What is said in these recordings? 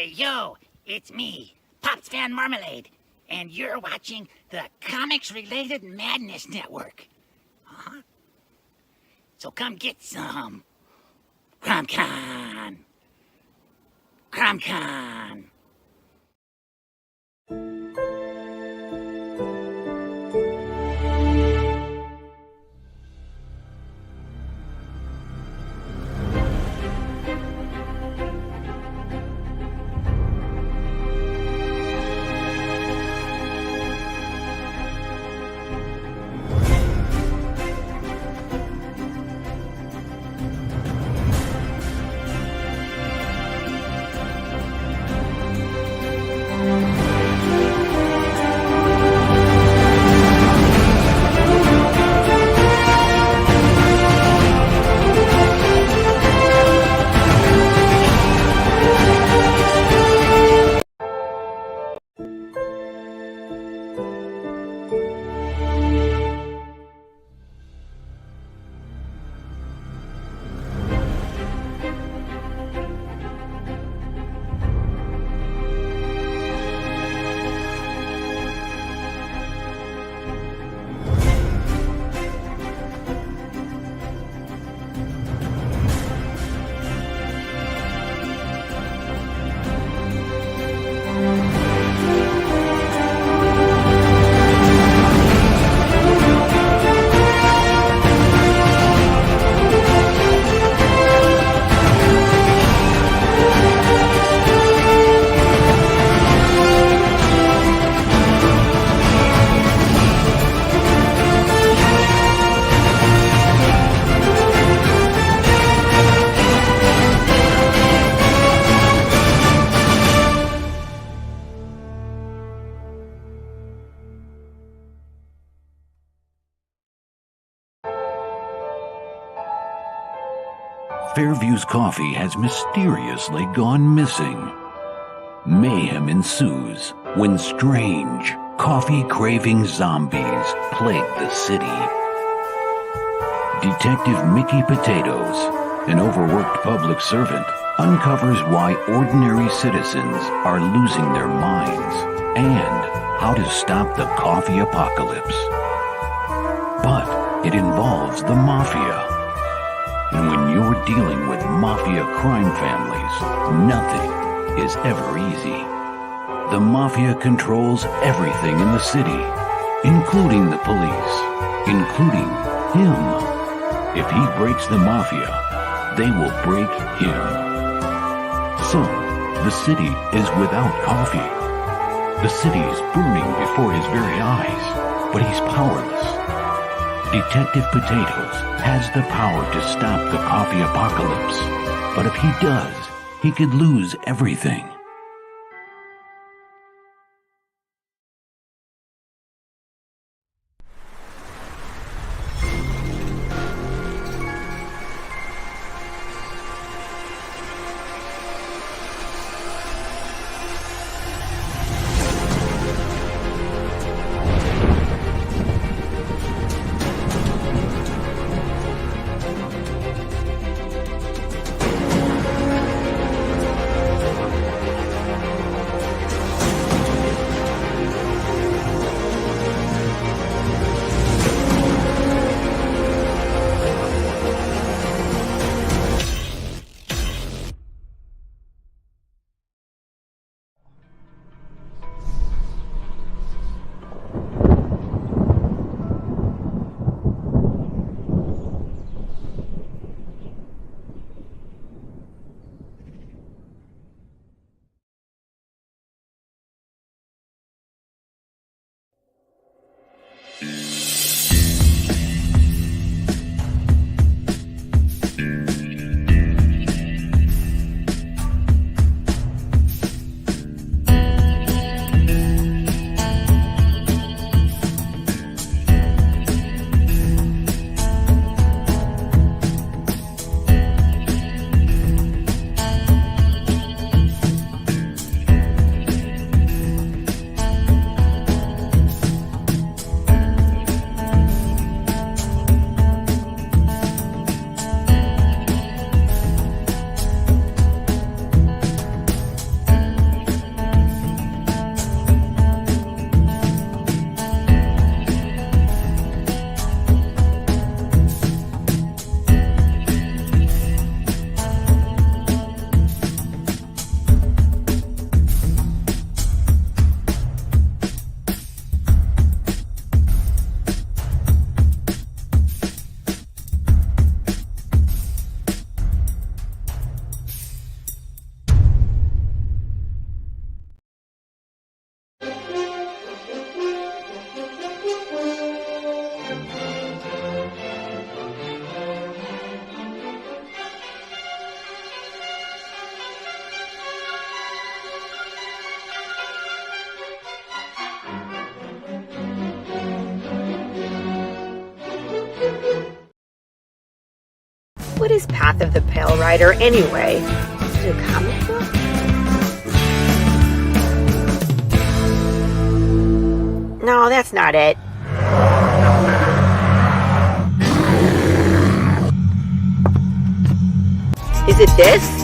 Yo, it's me, Pops Van Marmalade, and you're watching the Comics-Related Madness Network. Huh? So come get some. CromCon. CromCon. Fairview's coffee has mysteriously gone missing. Mayhem ensues when strange, coffee-craving zombies plague the city. Detective Mickey Potatoes, an overworked public servant, uncovers why ordinary citizens are losing their minds and how to stop the coffee apocalypse. But it involves the mafia. And when you're dealing with mafia crime families, nothing is ever easy. The mafia controls everything in the city, including the police, including him. If he breaks the mafia, they will break him. So, the city is without coffee. The city is burning before his very eyes, but he's powerless. Detective Potatoes has the power to stop the coffee apocalypse, but if he does, he could lose everything. is Path of the Pale Rider anyway? Is it a comic book? No, that's not it. Is it this?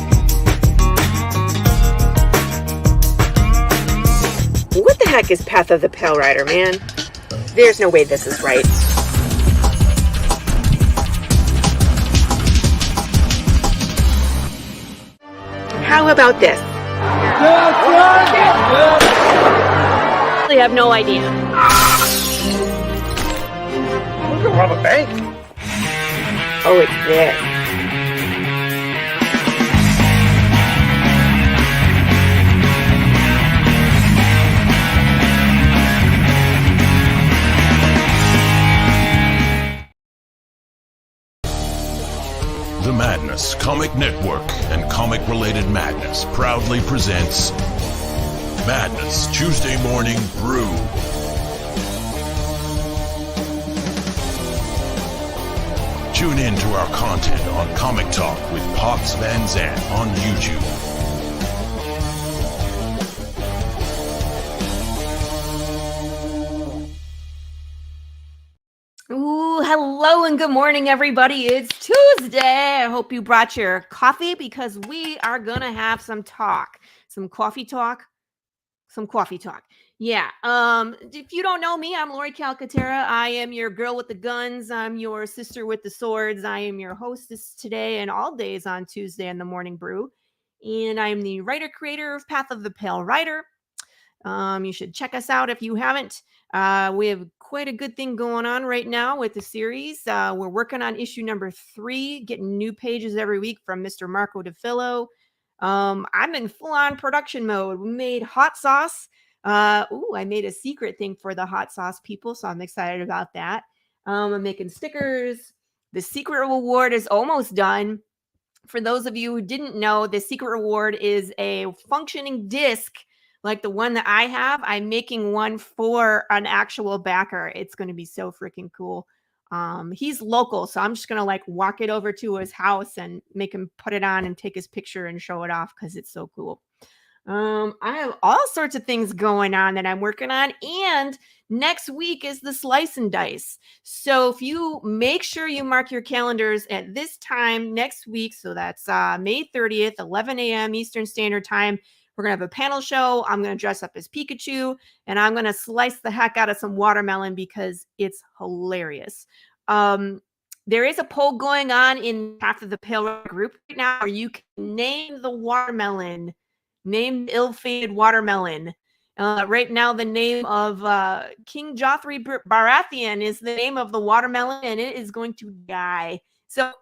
What the heck is Path of the Pale Rider, man? There's no way this is right. How about this? I have no idea. We can rob a bank. Oh, it's this. The Madness Comic Network and Comic Related Madness proudly presents Madness Tuesday Morning Brew. Tune in to our content on Comic Talk with Pops Van Zant on YouTube. Ooh, hello and good morning, everybody. It's Tuesday. I hope you brought your coffee because we are going to have some talk. Some coffee talk. Yeah. If you don't know me, I'm Laurie Calcaterra. I am your girl with the guns. I'm your sister with the swords. I am your hostess today and all days on Tuesday in the Morning Brew. And I'm the writer-creator of Path of the Pale Rider. You should check us out if you haven't. We have quite a good thing going on right now with the series. We're working on issue number 3, getting new pages every week from Mr. Marco DeFillo. I'm in full-on production mode. We made hot sauce. I made a secret thing for the hot sauce people, so I'm excited about that. I'm making stickers. The secret reward is almost done. For those of you who didn't know, the secret reward is a functioning disc like the one that I have. I'm making one for an actual backer. It's going to be so freaking cool. He's local, so I'm just going to like walk it over to his house and make him put it on and take his picture and show it off because it's so cool. I have all sorts of things going on that I'm working on, and next week is the Slice and Dice. So if you make sure you mark your calendars at this time next week, so that's May 30th, 11 a.m. Eastern Standard Time, we're going to have a panel show. I'm going to dress up as Pikachu, and I'm going to slice the heck out of some watermelon because it's hilarious. There is a poll going on in Path of the Pale Rider group right now where you can name the watermelon. Name the ill-fated watermelon. Right now, the name of King Joffrey Baratheon is the name of the watermelon, and it is going to die. So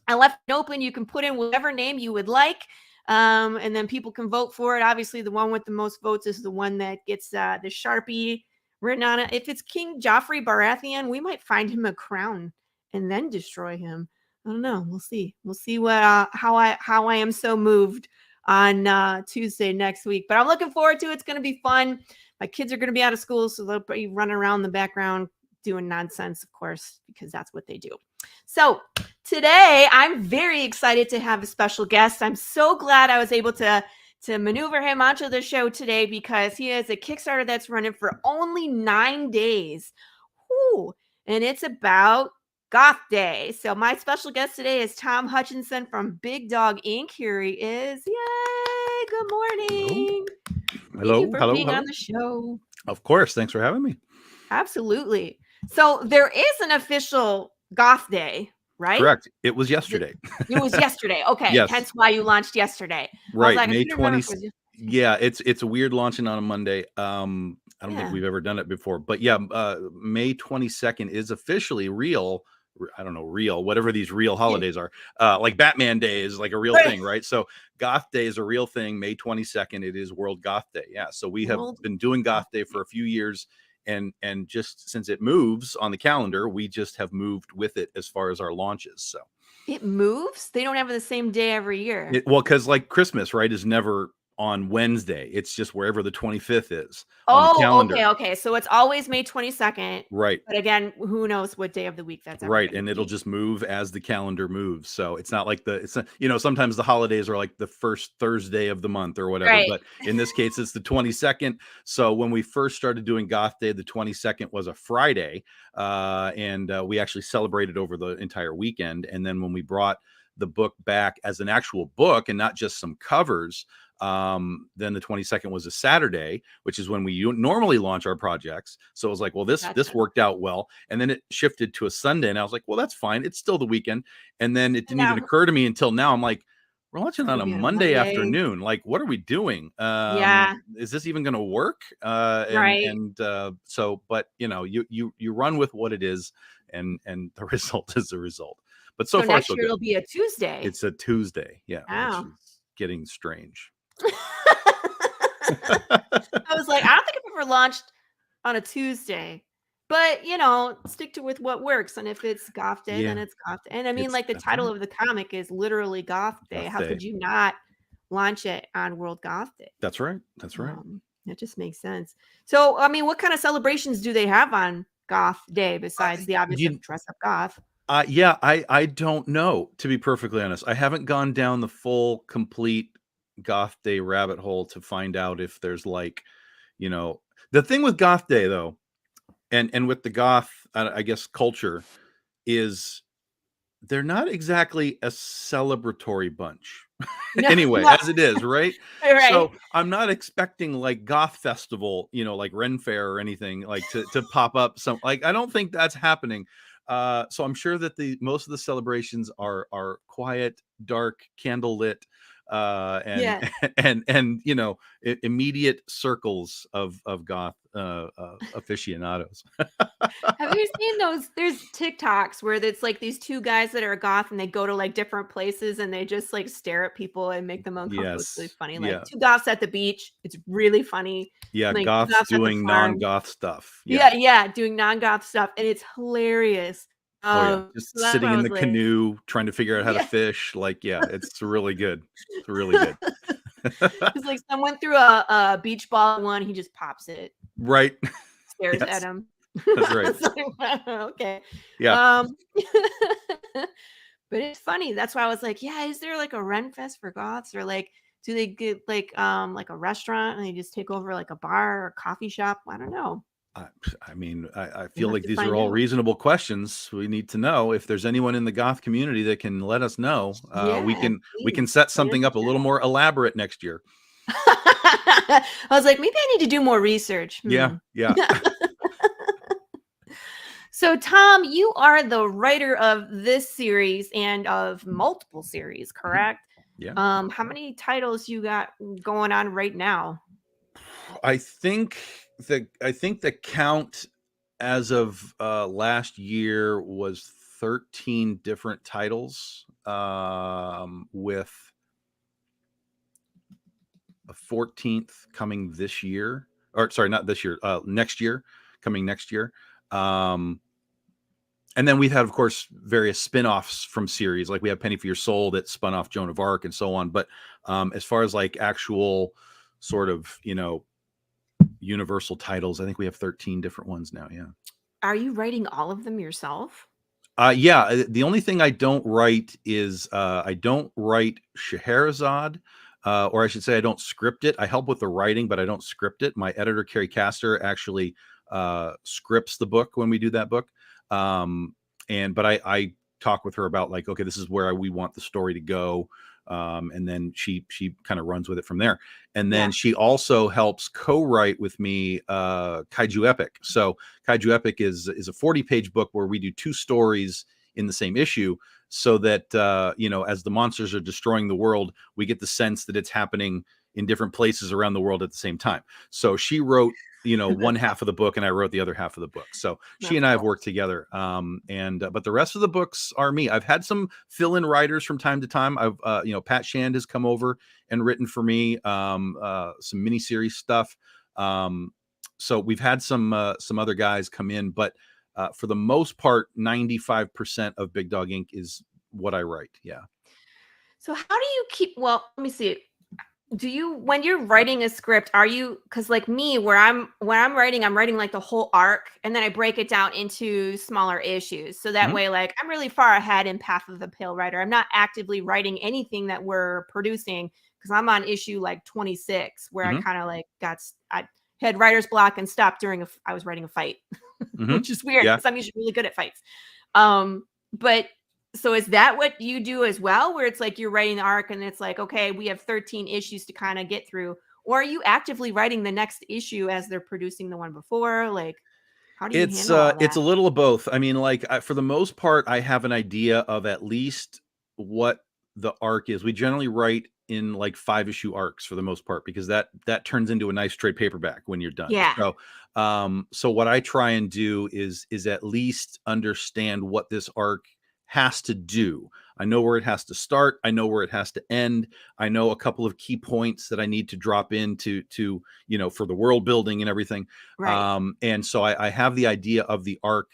I left it open. You can put in whatever name you would like, and then people can vote for it. Obviously, the one with the most votes is the one that gets the Sharpie written on it. If it's King Joffrey Baratheon, we might find him a crown and then destroy him. I don't know. We'll see. We'll see what how I am so moved on Tuesday next week. But I'm looking forward to it. It's going to be fun. My kids are going to be out of school, so they'll be running around in the background doing nonsense, of course, because that's what they do. So today, I'm very excited to have a special guest. I'm so glad I was able to maneuver him onto the show today because he has a Kickstarter that's running for only 9 days. Whew. And it's about Goth Day. So my special guest today is Tom Hutchinson from Big Dog Inc. Here he is. Yay! Good morning. Hello. Thank you for being on the show. Of course. Thanks for having me. Absolutely. So there is an official Goth Day, right? Correct. It was yesterday. It was yesterday. Okay. Yes. Hence why you launched yesterday. Right. Like, May 20th. Yeah, it's a weird launching on a Monday. I don't think we've ever done it before. But yeah, May 22nd is officially real. I don't know, real, whatever these real holidays are. Like Batman Day is like a real thing, right? So Goth Day is a real thing. May 22nd, it is World Goth Day. Yeah. So we have been doing Goth Day for a few years. And just since it moves on the calendar, we just have moved with it as far as our launches. So it moves? They don't have the same day every year. Well, because like Christmas, right, is never on Wednesday. It's just wherever the 25th is on the calendar. Okay. So it's always May 22nd. Right. But again, who knows what day of the week that's right. And it'll just move as the calendar moves. So it's not like sometimes the holidays are like the first Thursday of the month or whatever. Right. But in this case, it's the 22nd. So when we first started doing Goth Day, the 22nd was a Friday. And we actually celebrated over the entire weekend. And then when we brought the book back as an actual book and not just some covers, then the 22nd was a Saturday, which is when we normally launch our projects. So it was like, well, this worked out well. And then it shifted to a Sunday, and I was like, well, that's fine. It's still the weekend. And then it didn't even occur to me until now. I'm like, we're launching on a Monday afternoon. Like, what are we doing? Is this even going to work? Right. So, but you run with what it is, and the result is the result. But so far, next year it'll be a Tuesday. It's a Tuesday. Yeah. Wow. Which is getting strange. I was like, I don't think I've ever launched on a Tuesday, but stick to with what works. And if it's Goth Day, then it's Goth Day. And I mean, like the title of the comic is literally Goth Day. How could you not launch it on World Goth Day? That's right. That's right. That just makes sense. So, I mean, what kind of celebrations do they have on Goth Day besides the obvious dress up goth? I don't know, to be perfectly honest. I haven't gone down the full complete Goth Day rabbit hole to find out if there's the thing with Goth Day though, and with the goth, I guess, culture is they're not exactly a celebratory bunch. Anyway, as it is, right? Right. So I'm not expecting like Goth Festival, like Ren Fair or anything like to pop up some, like, I don't think that's happening. So I'm sure that most of the celebrations are quiet, dark, candlelit, and immediate circles of goth aficionados. Have you seen those? There's TikToks where it's like these two guys that are goth and they go to like different places and they just like stare at people and make them uncomfortable. Yes. It's really funny. Like two goths at the beach. It's really funny. Yeah, like, goths doing non-goth stuff. Yeah, doing non-goth stuff, and it's hilarious. Just sitting in the canoe trying to figure out how to fish. Like, it's really good. It's really good. It's like someone threw a beach ball at one, he just pops it. Right. Stares at him. That's right. Like, okay. Yeah. But it's funny. That's why I was like, is there like a Ren Fest for goths, or like do they get like a restaurant and they just take over like a bar or coffee shop? I don't know. I mean, I feel like these are all reasonable questions. We need to know if there's anyone in the goth community that can let us know. We can set something up a little more elaborate next year. I was like, maybe I need to do more research. Yeah. So, Tom, you are the writer of this series and of multiple series, correct? Yeah. How many titles you got going on right now? I think the count as of last year was 13 different titles, with a 14th coming this year, or sorry, not this year, next year, coming next year. And then we've had, of course, various spin-offs from series, like we have Penny for Your Soul that spun off Joan of Arc and so on. But as far as like actual sort of, universal titles, I think we have 13 different ones now. Yeah. Are you writing all of them yourself? Yeah. The only thing I don't write is I don't write Scheherazade, or I should say I don't script it. I help with the writing, but I don't script it. My editor, Carrie Castor, actually scripts the book when we do that book. But I talk with her about like, okay, this is where we want the story to go. And then she kind of runs with it from there. And then she also helps co-write with me Kaiju Epic. So Kaiju Epic is a 40-page book where we do two stories in the same issue, so that as the monsters are destroying the world, we get the sense that it's happening in different places around the world at the same time. So she wrote one half of the book and I wrote the other half of the book. So she and I have worked together. But the rest of the books are me. I've had some fill-in writers from time to time. I've, Pat Shand has come over and written for me, some miniseries stuff. So we've had some other guys come in, but for the most part, 95% of Big Dog Ink is what I write. Yeah. So how do you keep, well, let me see. do you, when you're writing a script, are you, because like me, when I'm writing, I'm writing like the whole arc, and then I break it down into smaller issues. So that way, like, I'm really far ahead in Path of the Pale Rider. I'm not actively writing anything that we're producing because I'm on issue like 26, where I kind of like I had writer's block and stopped during I was writing a fight, which is weird because I'm usually really good at fights. But so is that what you do as well, where it's like you're writing the arc and it's like, okay, we have 13 issues to kind of get through, or are you actively writing the next issue as they're producing the one before? Like, how do you handle all that? It's a little of both. I mean, like for the most part, I have an idea of at least what the arc is. We generally write in like 5-issue arcs for the most part, because that turns into a nice trade paperback when you're done. Yeah. So what I try and do is at least understand what this arc has to do. I know where it has to start. I know where it has to end. I know a couple of key points that I need to drop into for the world building and everything. Right. And so I have the idea of the arc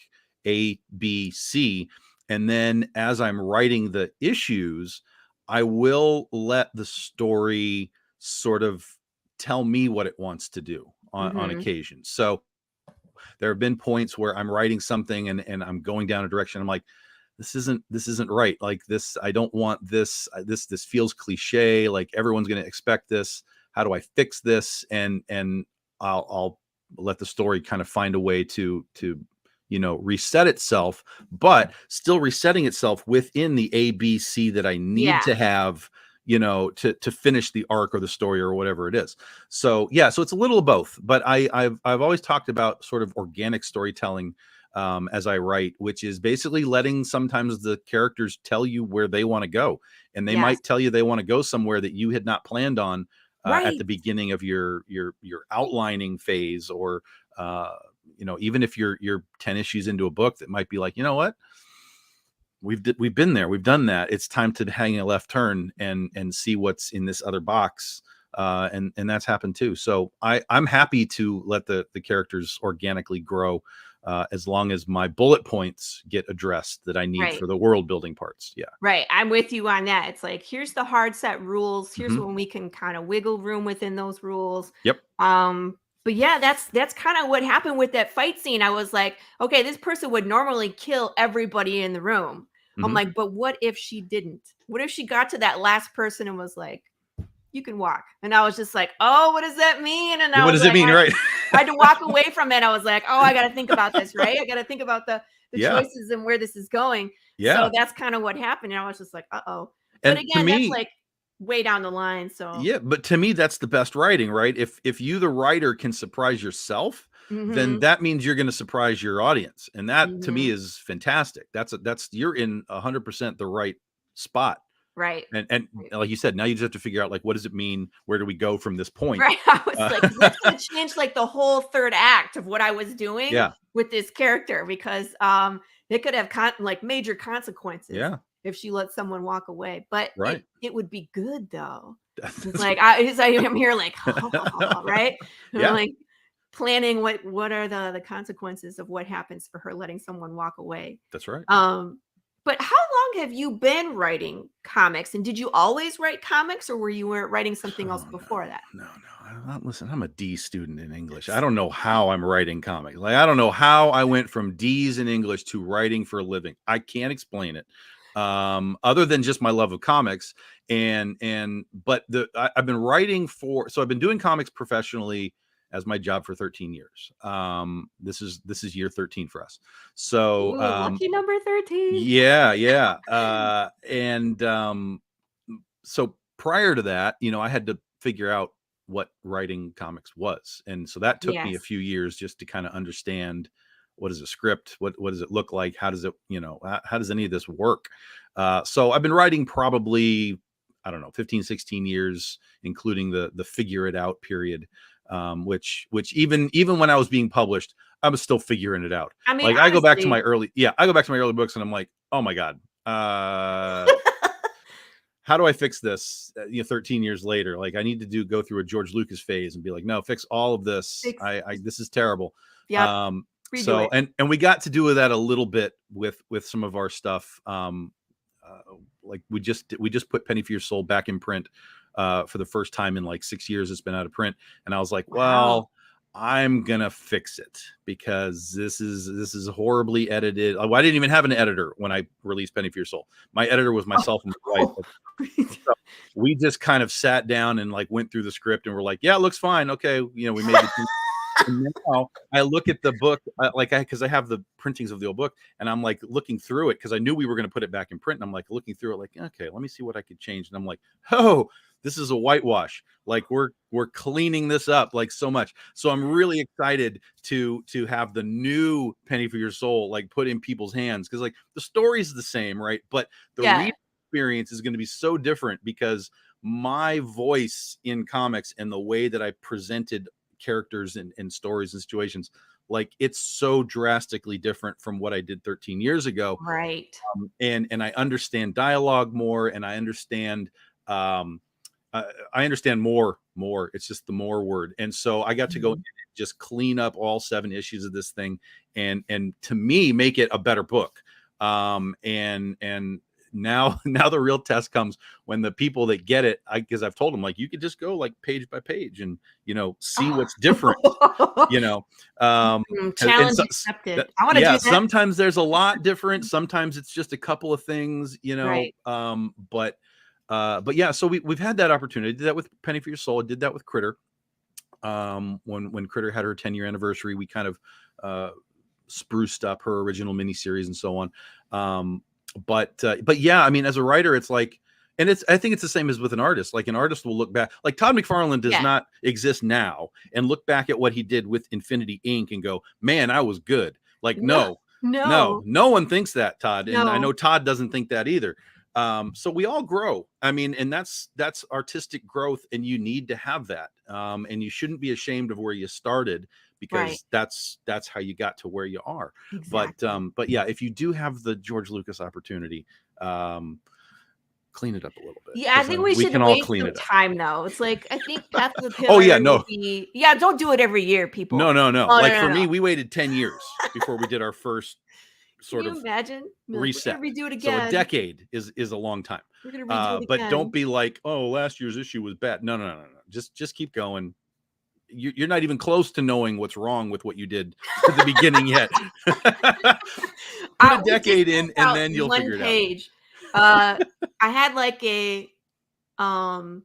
A, B, C. And then as I'm writing the issues, I will let the story sort of tell me what it wants to do on occasion. So there have been points where I'm writing something and I'm going down a direction. I'm like, this isn't right. Like this, I don't want this. This feels cliche. Like everyone's going to expect this. How do I fix this? And I'll let the story kind of find a way to reset itself, but still resetting itself within the ABC that I need to have, to finish the arc or the story or whatever it is. So yeah, so it's a little of both. But I've always talked about sort of organic storytelling as I write, which is basically letting sometimes the characters tell you where they want to go, and they might tell you they want to go somewhere that you had not planned on at the beginning of your outlining phase, or even if you're 10 issues into a book, that might be like, you know what, we've been there, we've done that. It's time to hang a left turn and see what's in this other box. And that's happened too. So I'm happy to let the characters organically grow, as long as my bullet points get addressed that I need for the world building parts. Yeah. Right. I'm with you on that. It's like, here's the hard set rules. Here's when we can kind of wiggle room within those rules. Yep. But yeah, that's kind of what happened with that fight scene. I was like, okay, this person would normally kill everybody in the room. I'm like, but what if she didn't? What if she got to that last person and was like, you can walk? And I was just like, oh, what does that mean? And what does it mean? Right. I had to walk away from it. I was like, oh, I got to think about this, right? I got to think about the choices and where this is going. Yeah. So that's kind of what happened. And I was just like, uh-oh. But again, that's like way down the line. So yeah, but to me, that's the best writing, right? If you, the writer, can surprise yourself, then that means you're going to surprise your audience. And that to me is fantastic. That's you're in 100% the right spot. Right. And like you said, now you just have to figure out, like, what does it mean? Where do we go from this point? Right. I was like, that's going to change like the whole third act of what I was doing with this character, because it could have like major consequences if she let someone walk away. But it would be good though. It's like I'm here like, right? And I'm like planning what are the consequences of what happens for her letting someone walk away. That's right. But how long have you been writing comics? And did you always write comics, or were you writing something else before that? No. Listen, I'm a D student in English. I don't know how I'm writing comics. Like, I don't know how I went from D's in English to writing for a living. I can't explain it. Other than just my love of comics. But I've been writing I've been doing comics professionally as my job for 13 years. This is year 13 for us. So lucky number 13. Yeah. So prior to that, I had to figure out what writing comics was. And so that took me a few years just to kind of understand, what is a script? What does it look like? How does it, how does any of this work? So I've been writing probably, I don't know, 15, 16 years, including the figure it out period. Which even when I was being published, I was still figuring it out. I mean, like, honestly, I go back to my early books and I'm like, oh my God, how do I fix this? 13 years later, like, I need to go through a George Lucas phase and be like, no, fix all of this. This is terrible. Yeah. So, and we got to do that a little bit with some of our stuff. Like we just put Penny for Your Soul back in print for the first time in like 6 years. It's been out of print, and I was like, Wow. well, I'm gonna fix it because this is horribly edited. I didn't even have an editor when I released Penny for Your Soul. My editor was myself and my wife. So we just kind of sat down and like went through the script and we're like, yeah, it looks fine. Okay, you know, we made it. And now I look at the book, because I have the printings of the old book, and I'm like looking through it because I knew we were going to put it back in print. And I'm like looking through it, like, okay, let me see what I could change. And I'm like, oh, this is a whitewash. Like we're cleaning this up like so much. So I'm really excited to have the new Penny for Your Soul like put in people's hands, because like the story's the same, right? But the reading experience is going to be so different because my voice in comics and the way that I presented characters and stories and situations, like it's so drastically different from what I did 13 years ago. Right. And I understand dialogue more, and I understand more. It's just the more word. And so I got to go and just clean up all 7 issues of this thing and to me make it a better book. And now the real test comes when the people that get it, because I've told them, like, you could just go like page by page and, you know, see what's different, you know. Challenge accepted. I want to do that. Sometimes there's a lot different. Sometimes it's just a couple of things, you know. Right. But yeah, so we've had that opportunity. I did that with Penny for Your Soul. I did that with Critter. When Critter had her 10-year anniversary, we kind of spruced up her original miniseries and so on. But yeah, I mean, as a writer, it's like, and I think it's the same as with an artist. Like an artist will look back, like Todd McFarlane does not exist now, and look back at what he did with Infinity Inc. and go, man, I was good. Like, no one thinks that, Todd. And I know Todd doesn't think that either. So we all grow. I mean, and that's artistic growth, and you need to have that. And you shouldn't be ashamed of where you started, because that's how you got to where you are. Exactly. But yeah, if you do have the George Lucas opportunity, clean it up a little bit. Yeah, I think we should wait some time though. It's like, I think that's the pillar. Don't do it every year, people. No. Like for me, we waited 10 years before we did our first sort of imagine reset. We're gonna redo it again. So a decade is a long time. We're gonna redo it but again. don't be like, oh, last year's issue was bad. No. Just keep going. You're not even close to knowing what's wrong with what you did at the beginning yet. Put a decade in, and then you'll figure it out. I had like a what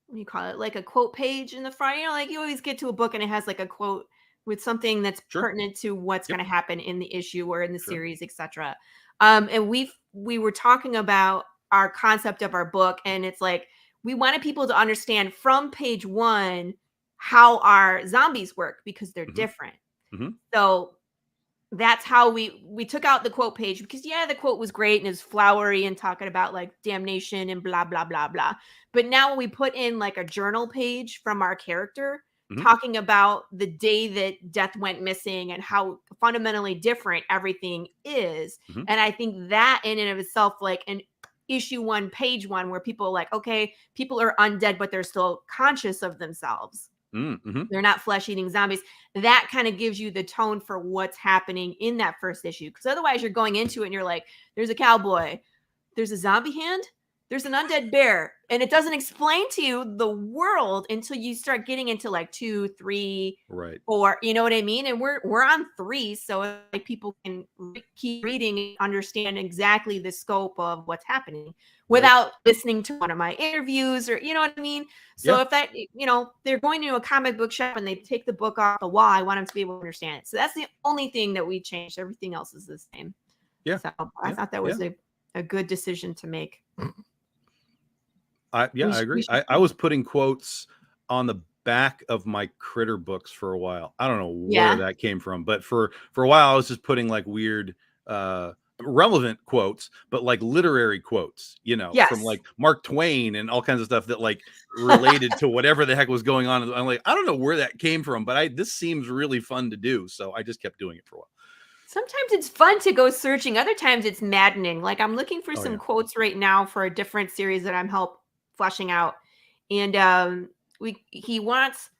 do you call it? Like a quote page in the front. You know, like you always get to a book and it has like a quote with something that's pertinent to what's going to happen in the issue or in the series, etc. And we were talking about our concept of our book, and it's like we wanted people to understand from page 1 how our zombies work, because they're different. So that's how we took out the quote page, because the quote was great and it's flowery and talking about like damnation and blah blah blah blah. But now we put in like a journal page from our character, talking about the day that Death went missing and how fundamentally different everything is. And I think that in and of itself, like an issue 1, page 1, where people are like, okay, people are undead, but they're still conscious of themselves. They're not flesh-eating zombies. That kind of gives you the tone for what's happening in that first issue. Because otherwise you're going into it and you're like, there's a cowboy, there's a zombie hand, there's an undead bear. And it doesn't explain to you the world until you start getting into like 2, 3, 4, you know what I mean? And we're on 3. So like people can keep reading and understand exactly the scope of what's happening without listening to one of my interviews, or, you know what I mean? So if that, you know, they're going to a comic book shop and they take the book off the wall, I want them to be able to understand it. So that's the only thing that we changed. Everything else is the same. Yeah. So I thought that was a good decision to make. I agree. I was putting quotes on the back of my Critter books for a while. I don't know where that came from, but for a while I was just putting like weird relevant quotes, but like literary quotes, you know, from like Mark Twain and all kinds of stuff that like related to whatever the heck was going on. I'm like, I don't know where that came from, but this seems really fun to do. So I just kept doing it for a while. Sometimes it's fun to go searching. Other times it's maddening. Like I'm looking for some quotes right now for a different series that I'm fleshing out. And he wants,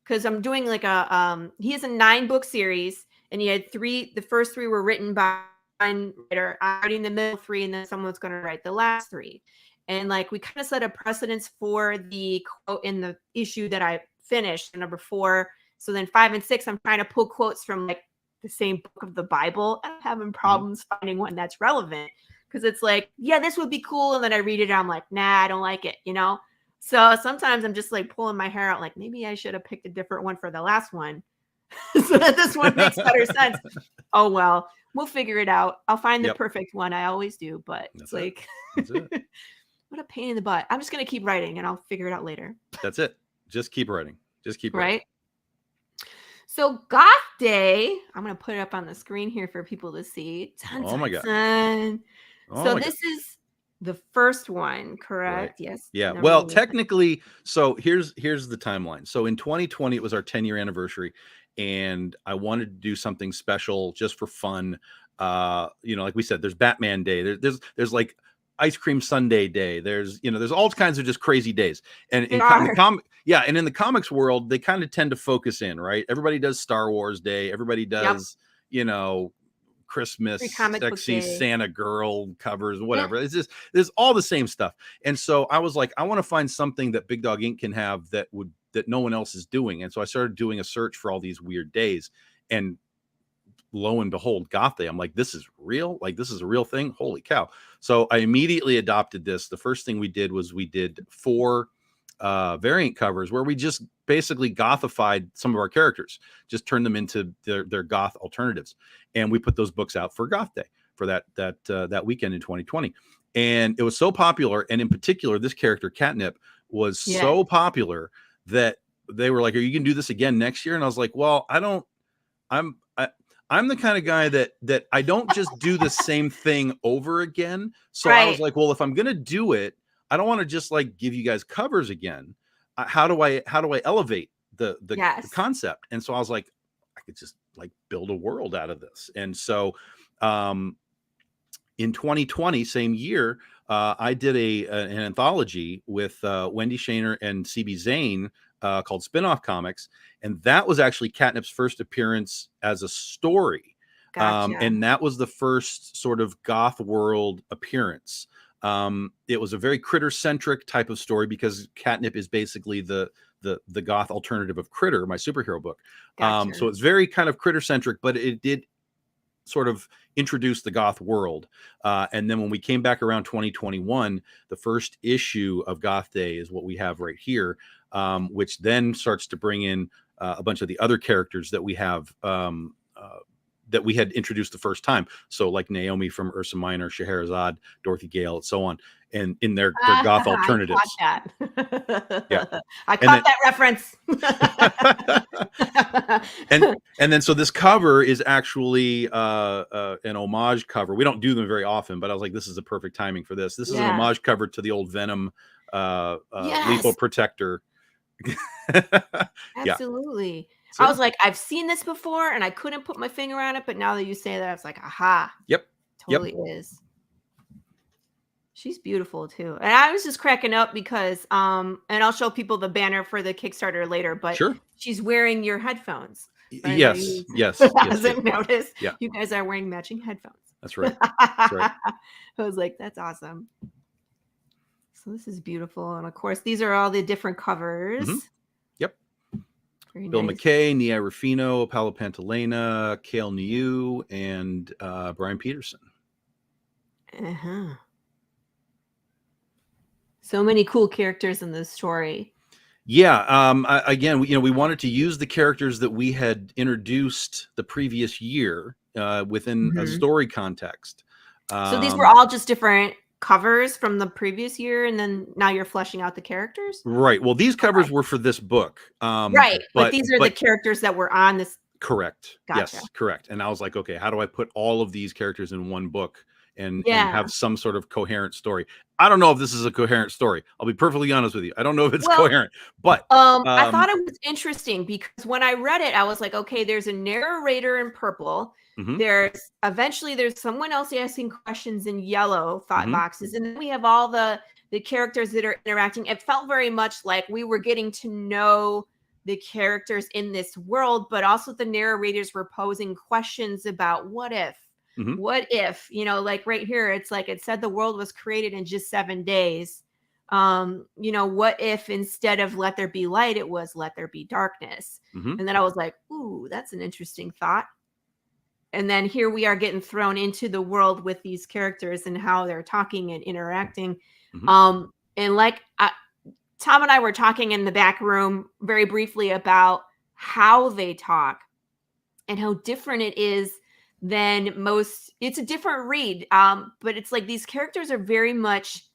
because I'm doing like he has a 9-book series, and he had 3, the first 3 were written by one writer. I'm writing the middle 3, and then someone's going to write the last 3. And like we kind of set a precedence for the quote in the issue that I finished, number 4. So then 5 and 6, I'm trying to pull quotes from like the same book of the Bible. And I'm having problems finding one that's relevant because it's like, yeah, this would be cool. And then I read it, and I'm like, nah, I don't like it, you know? So sometimes I'm just like pulling my hair out, like maybe I should have picked a different one for the last one so that this one makes better sense. Oh, well, we'll figure it out. I'll find the perfect one. I always do, but it's like, That's it. what a pain in the butt. I'm just going to keep writing and I'll figure it out later. That's it. Just keep writing. Just keep writing. Right. So Goth Day, I'm going to put it up on the screen here for people to see. Oh my God. So this is the first one, correct? Right. Yes. Yeah. Well, technically, so here's the timeline. So in 2020, it was our 10-year anniversary, and I wanted to do something special just for fun. You know, like we said, there's Batman Day. There's like Ice Cream Sundae Day. There's all kinds of just crazy days. And in the comics world, they kind of tend to focus in, right? Everybody does Star Wars Day. Everybody does, Christmas, sexy Santa girl covers, whatever. It's just, there's all the same stuff. And so I was like, I want to find something that Big Dog Ink can have that no one else is doing. And so I started doing a search for all these weird days, and lo and behold, Goth Day. I'm like, this is real. Like, this is a real thing. Holy cow. So I immediately adopted this. The first thing we did was we did 4 variant covers where we just basically gothified some of our characters, just turned them into their goth alternatives. And we put those books out for Goth Day for that weekend in 2020. And it was so popular. And in particular, this character Catnip was so popular that they were like, are you going to do this again next year? And I was like, well, I'm the kind of guy that I don't just do the same thing over again. So I was like, well, if I'm going to do it, I don't want to just like give you guys covers again. How do I elevate the concept? And so I was like, I could just like build a world out of this. And so in 2020, same year, I did an anthology with Wendy Shaner and CB Zane called Spinoff Comics. And that was actually Catnip's first appearance as a story. Gotcha. And that was the first sort of goth world appearance. It was a very critter-centric type of story because Catnip is basically the goth alternative of Critter, my superhero book. Gotcha. So it's very kind of critter-centric, but it did sort of introduce the goth world. And then when we came back around 2021, the first issue of Goth Day is what we have right here, which then starts to bring in a bunch of the other characters that we have that we had introduced the first time. So like Naomi from Ursa Minor, Scheherazade, Dorothy Gale, and so on. And in their goth alternatives. I caught that. Yeah. I caught that reference. and then so this cover is actually an homage cover. We don't do them very often, but I was like, this is the perfect timing for this. This is an homage cover to the old Venom lethal protector. Absolutely. So, I was like, I've seen this before and I couldn't put my finger on it, but now that you say that, I was like, aha. Yep. Totally is. She's beautiful too. And I was just cracking up because and I'll show people the banner for the Kickstarter later, but she's wearing your headphones. Yes. Hasn't noticed. Yeah. You guys are wearing matching headphones. That's right. That's right. I was like, that's awesome. So this is beautiful. And of course, these are all the different covers. Mm-hmm. Yep. Very Bill nice. McKay, Nia Ruffino, Paolo Pantalena, Cale Niu, and Brian Peterson. So many cool characters in this story. Yeah. Again, we wanted to use the characters that we had introduced the previous year within a story context. So these were all just different covers from the previous year, and then now you're fleshing out the characters? Right. Well, these covers were for this book. Right. But these are the characters that were on this. Correct. Gotcha. Yes, correct. And I was like, okay, how do I put all of these characters in one book and have some sort of coherent story? I don't know if this is a coherent story. I'll be perfectly honest with you. I don't know if it's coherent, but I thought it was interesting because when I read it, I was like, okay, there's a narrator in purple. There's someone else asking questions in yellow thought boxes. And then we have all the characters that are interacting. It felt very much like we were getting to know the characters in this world, but also the narrators were posing questions about what if. Mhm. What if, like right here, it's like it said the world was created in just 7 days. What if instead of let there be light, it was let there be darkness? Mhm. And then I was like, ooh, that's an interesting thought. And then here we are getting thrown into the world with these characters and how they're talking and interacting. Mhm. And like Tom and I were talking in the back room very briefly about how they talk and how different it is than most. It's a different read, but it's like these characters are very much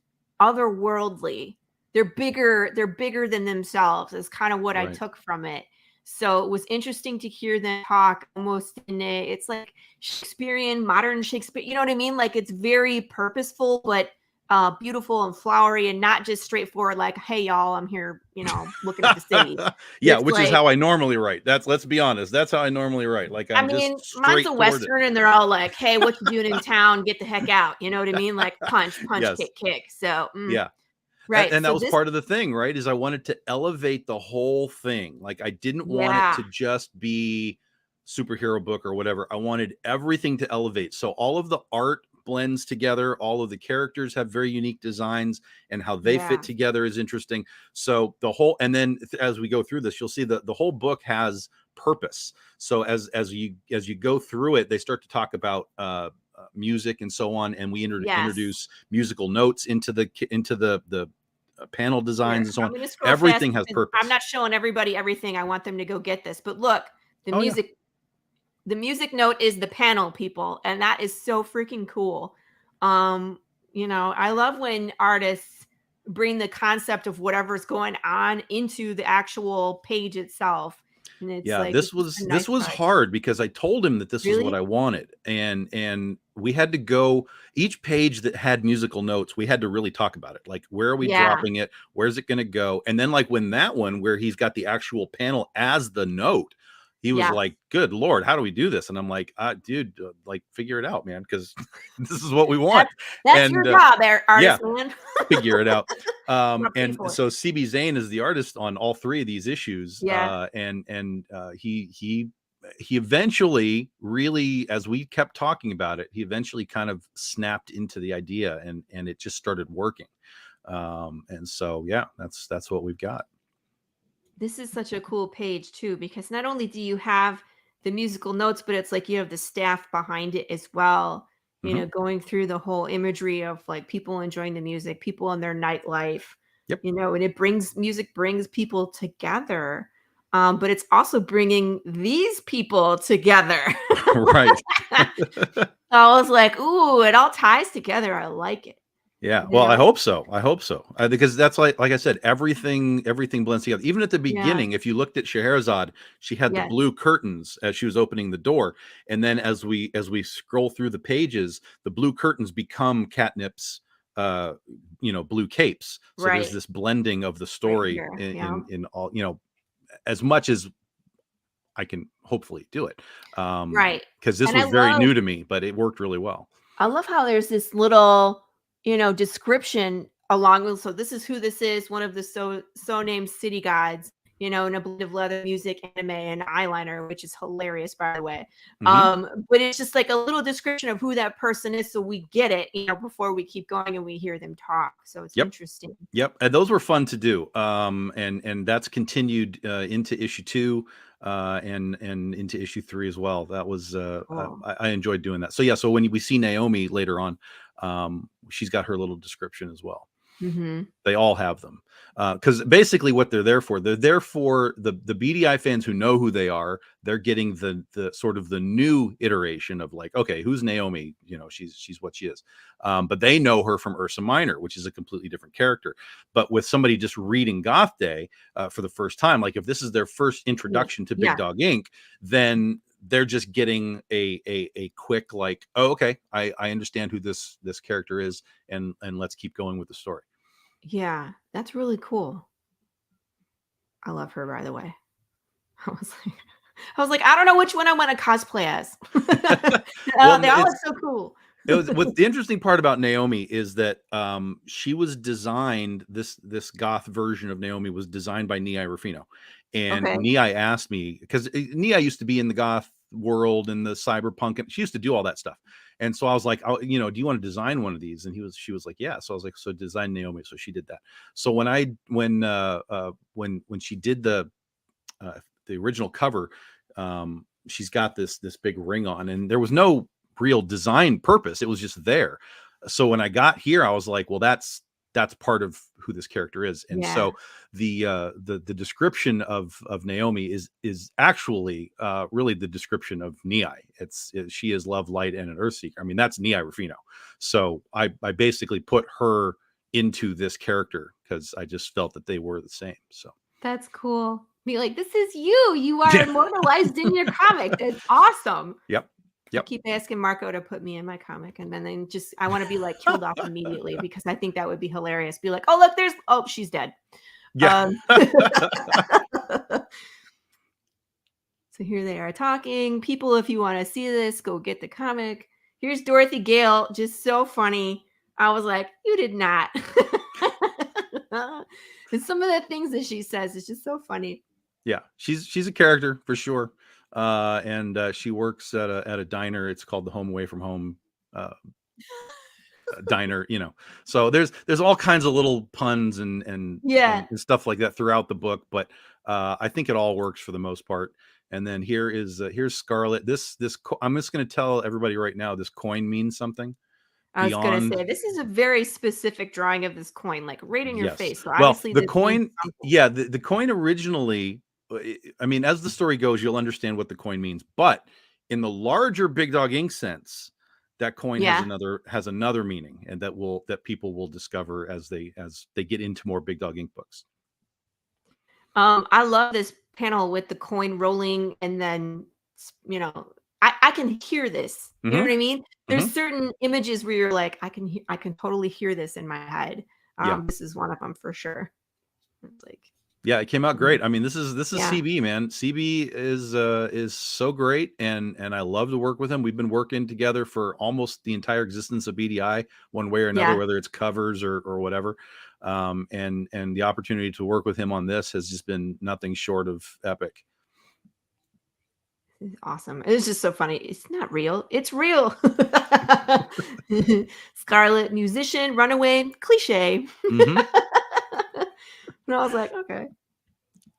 otherworldly. They're bigger than themselves is kind of what I Right. took from it. So it was interesting to hear them talk almost it's like Shakespearean, modern Shakespeare, you know what I mean? Like it's very purposeful, but beautiful and flowery, and not just straightforward like, hey y'all, I'm here, looking at the city. Yeah, It's which is like, how I normally write. Let's be honest. That's how I normally write. Like I I'm just mean, mine's a straightforward. Western and they're all like, hey, what you doing in town? Get the heck out. You know what I mean? Like punch, Yes. kick, kick. So, Yeah. right. And that So was this, part of the thing, right? Is I wanted to elevate the whole thing. Like I didn't want it yeah, to just be superhero book or whatever. I wanted everything to elevate. So all of the art blends together, all of the characters have very unique designs, and how they fit yeah, together is interesting. So the whole, and then as we go through this, you'll see that the whole book has purpose. So as you go through it, they start to talk about music and so on, and we yes. introduce musical notes into the panel designs Here, and so I'm on. going to scroll Everything fast has because I'm purpose. not showing everybody everything. I want them to go get this. But look, the Oh yeah. music, the music note is the panel, people, and that is so freaking cool. I love when artists bring the concept of whatever's going on into the actual page itself. And it's Yeah, like this it's just was a nice touch. hard because I told him that this was what Really? I wanted, and we had to go each page that had musical notes. We had to really talk about it, like where are we Yeah. dropping it, where's it going to go, and then like when that one where he's got the actual panel as the note, he was Yeah. like, "Good Lord, how do we do this?" And I'm like, dude, like figure it out, man, because this is what we want." That's And your job there, yeah, artist man. figure it out. Not paid And for. so CB Zane is the artist on all three of these issues. Yeah. He eventually really, as we kept talking about it, he eventually kind of snapped into the idea, and it just started working. And so yeah, that's what we've got. This is such a cool page too, because not only do you have the musical notes, but it's like you have the staff behind it as well, Mhm. going through the whole imagery of like people enjoying the music, people in their nightlife, Yep. and music brings people together. But it's also bringing these people together. Right. I was like, ooh, it all ties together. I like it. Yeah, You well, I know? hope so. I hope so, because that's like I said, everything blends together. Even at the Yeah. beginning, if you looked at Scheherazade, she had the Yes. blue curtains as she was opening the door, and then as we scroll through the pages, the blue curtains become Catnip's, blue capes. So there's Right. this blending of the Right story here. Yeah. in all, as much as I can hopefully do it, Right. because this And was very new to me, but it worked really well. I love how there's this little, description along with, so this is who this is, one of the so named city gods, in a blend of leather, music, anime, and eyeliner, which is hilarious, by the way. Mhm. But it's just like a little description of who that person is, so we get it, before we keep going and we hear them talk. So it's Yep. interesting. Yep, and those were fun to do. And that's continued into issue 2 and into issue 3 as well. That was Cool. I enjoyed doing that. So yeah, so when we see Naomi later on, she's got her little description as well. Mm-hmm. They all have them, because basically what they're there for the BDI fans who know who they are. They're getting the sort of the new iteration of like, okay, who's Naomi? She's what she is, but they know her from Ursa Minor, which is a completely different character. But with somebody just reading Goth Day for the first time, like if this is their first introduction to Big Yeah. Dog Inc., then they're just getting a quick like, oh, okay, I understand who this character is, and let's keep going with the story. Yeah, that's really cool. I love her, by the way. I was like, I don't know which one I want to cosplay as. Well, they all look so cool. What the interesting part about Naomi is that she was designed, this goth version of Naomi was designed by Nia Rufino, and Okay. Nia asked me, because Nia used to be in the goth world and the cyberpunk, and she used to do all that stuff, And so I was like, oh, do you want to design one of these? And she was like, yeah. So I was like, so design Naomi. So she did that. So when she did the original cover, she's got this big ring on, and there was no real design purpose. It was just there. So when I got here, I was like, well, that's part of who this character is. And so the description of Naomi is actually really the description of Nei. She is love, light, and an earth seeker. I mean, that's Nei Rufino. So I basically put her into this character because I just felt that they were the same. So that's cool. Be like, this is you. You are immortalized in your comic. That's awesome. Yep. I keep asking Marco to put me in my comic, and then I want to be like killed off immediately because I think that would be hilarious. Be like, oh look, she's dead. Yeah. So here they are talking. People, if you want to see this, go get the comic. Here's Dorothy Gale, just so funny. I was like, you did not. And some of the things that she says is just so funny. Yeah, she's a character for sure. And she works at a diner. It's called the Home Away from Home diner, so there's all kinds of little puns and stuff like that throughout the book, but I think it all works for the most part. And then here's Scarlet. This I'm just going to tell everybody right now, this coin means something. I was going to say, this is a very specific drawing of this coin, like right in your face. So obviously the coin, the coin originally, I mean, as the story goes, you'll understand what the coin means. But in the larger Big Dog Ink sense, that coin has another meaning, and that people will discover as they get into more Big Dog Ink books. I love this panel with the coin rolling, and then I can hear this. You know what I mean? There's certain images where you're like, I can totally hear this in my head. This is one of them for sure. It's like. Yeah, it came out great. I mean, this is CB, man. CB is so great, and I love to work with him. We've been working together for almost the entire existence of BDI, one way or another, whether it's covers or whatever. And the opportunity to work with him on this has just been nothing short of epic. Awesome. It's just so funny. It's not real. It's real. Scarlet, musician, runaway, cliche. And I was like, okay.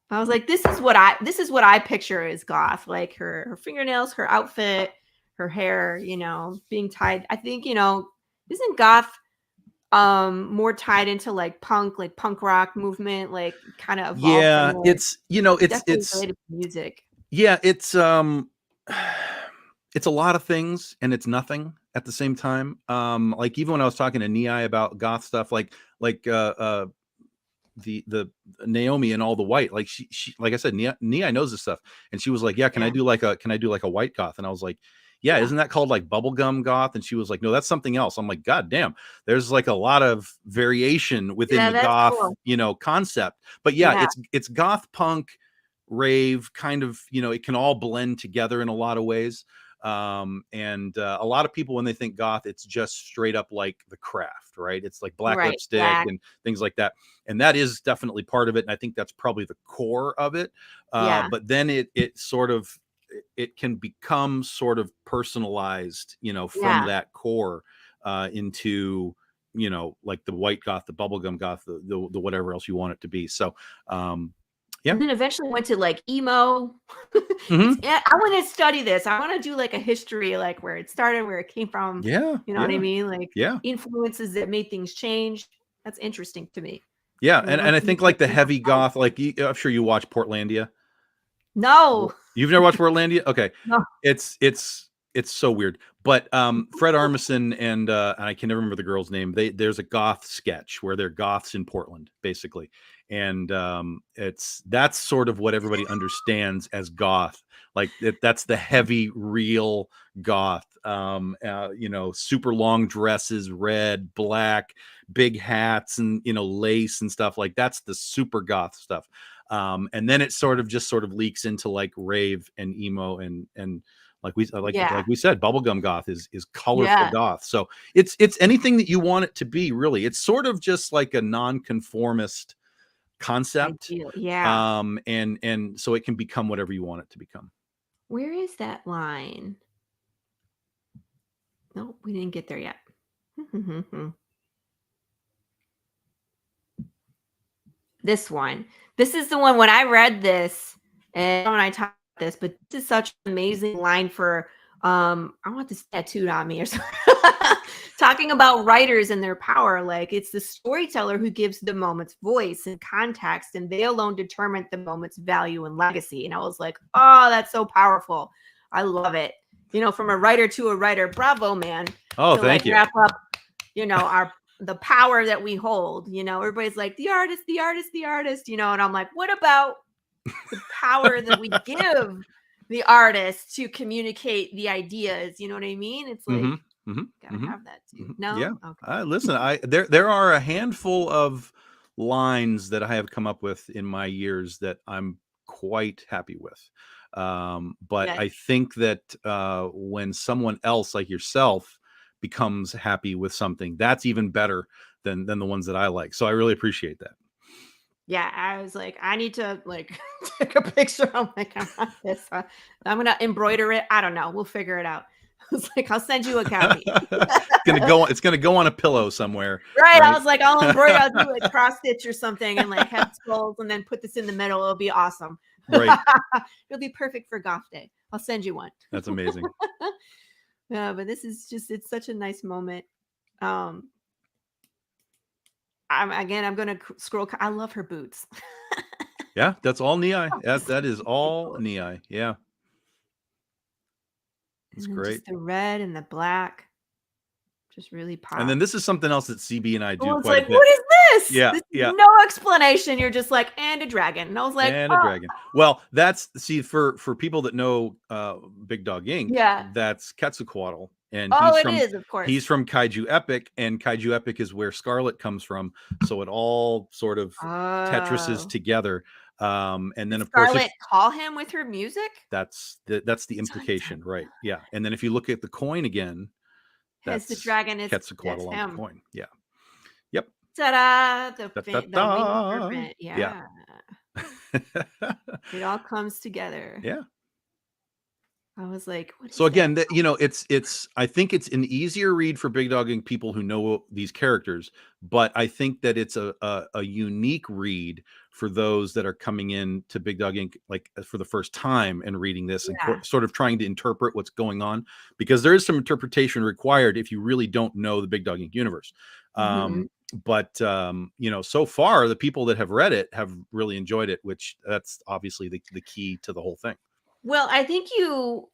I was like, this is what I picture as Goth, like her fingernails, her outfit, her hair, being tied. I think, isn't Goth more tied into like punk rock movement, like kind of evolved? Yeah, it's related to music. Yeah, it's a lot of things and it's nothing at the same time. Like even when I was talking to Nei about Goth stuff, like the Naomi and all the white, like she like I said, Nei knows this stuff, and she was like, can I do like a white Goth? And I was like, isn't that called like bubblegum Goth? And she was like, no, that's something else. I'm like, god damn, there's like a lot of variation within the Goth concept, but it's Goth punk rave kind of, it can all blend together in a lot of ways. And a lot of people, when they think Goth, it's just straight up like the craft, right? It's like black lipstick and things like that. And that is definitely part of it. And I think that's probably the core of it. But then it sort of, it can become sort of personalized, from that core into, like the white Goth, the bubblegum Goth, the whatever else you want it to be. So, and then eventually went to like emo. I want to study this. I want to do like a history, like where it started, where it came from. Yeah. You know what I mean? Like influences that made things change. That's interesting to me. Yeah. And I think like the heavy Goth, like I'm sure you watch Portlandia. No. You've never watched Portlandia? Okay. No. It's so weird. But Fred Armisen and I can never remember the girl's name. There's a Goth sketch where they're Goths in Portland, basically. And that's sort of what everybody understands as Goth. Like that's the heavy, real Goth. Super long dresses, red, black, big hats, and lace and stuff. Like that's the super Goth stuff. And then it sort of leaks into like rave and emo and like we said, bubblegum Goth is colorful Goth. So it's anything that you want it to be, really. It's sort of just like a nonconformist concept. And so it can become whatever you want it to become. Where is that line? No, we didn't get there yet. This one. This is the one when I read this, and when I talked about this, but this is such an amazing line for I want this tattooed on me or something. Talking about writers and their power. Like, it's the storyteller who gives the moment's voice and context, and they alone determine the moment's value and legacy. And I was like, oh, that's so powerful. I love it. You know, from a writer to a writer. Bravo, man. Oh, to, thank like, you. Wrap up, you know, the power that we hold. You know, everybody's like, the artist, the artist, the artist, you know, and I'm like, what about the power that we give the artist to communicate the ideas? You know what I mean? It's like, gotta have that too. No? Yeah. Okay. Listen, there are a handful of lines that I have come up with in my years that I'm quite happy with. But Yes. I think that when someone else like yourself becomes happy with something, that's even better than the ones that I like. So I really appreciate that. Yeah, I was like, I need to like take a picture. I'm like, I want this. I'm gonna embroider it. I don't know. We'll figure it out. I was like, I'll send you a copy. It's gonna go on a pillow somewhere. Right. I was like, I'll embroider, I'll do like cross stitch or something and like have skulls and then put this in the middle. It'll be awesome. Right. It'll be perfect for Goth Day. I'll send you one. That's amazing. Yeah, but this is just, it's such a nice moment. I'm gonna scroll. I love her boots. Yeah, that's all Nii. That is all Nii. Yeah. It's great. Just the red and the black. Just really pop. And then this is something else that CB and I do it's quite like, a bit. what is this? Yeah, This is yeah. no explanation. You're just like, and a dragon. And I was like, And a dragon. Well, that's for people that know Big Dog Inc. Yeah. That's Quetzalcoatl. And of course. He's from Kaiju Epic, and Kaiju Epic is where Scarlet comes from. So it all sort of Tetrises together. And then of Scarlet course call him with her music. That's the implication, right? Yeah. And then if you look at the coin again, that's the dragon is Quetzalcoatl on the coin. Yeah. Yep. Ta-da! The winged serpent. Yeah. It all comes together. Yeah. I was like, what is so again, it's I think it's an easier read for Big Dog Inc. people who know these characters, but I think that it's a unique read for those that are coming in to Big Dog Inc. like for the first time and reading this and sort of trying to interpret what's going on, because there is some interpretation required if you really don't know the Big Dog Inc. universe. But so far the people that have read it have really enjoyed it, which that's obviously the key to the whole thing. Well, I think you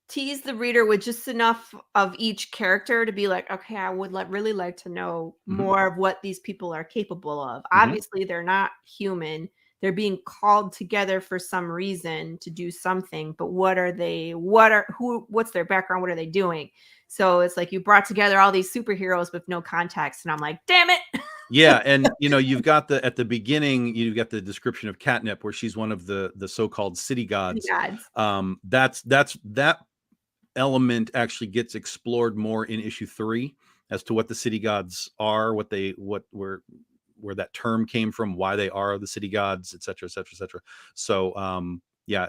tease the reader with just enough of each character to be like, okay, I would really like to know more of what these people are capable of. Obviously, they're not human. They're being called together for some reason to do something, but what are they? What's their background? What are they doing? So it's like you brought together all these superheroes with no context, and I'm like, damn it. Yeah, and you've got at the beginning, you've got the description of Catnip, where she's one of the so-called city gods. That element actually gets explored more in issue 3 as to what the city gods are, where that term came from, why they are the city gods, etc., etc., etc. So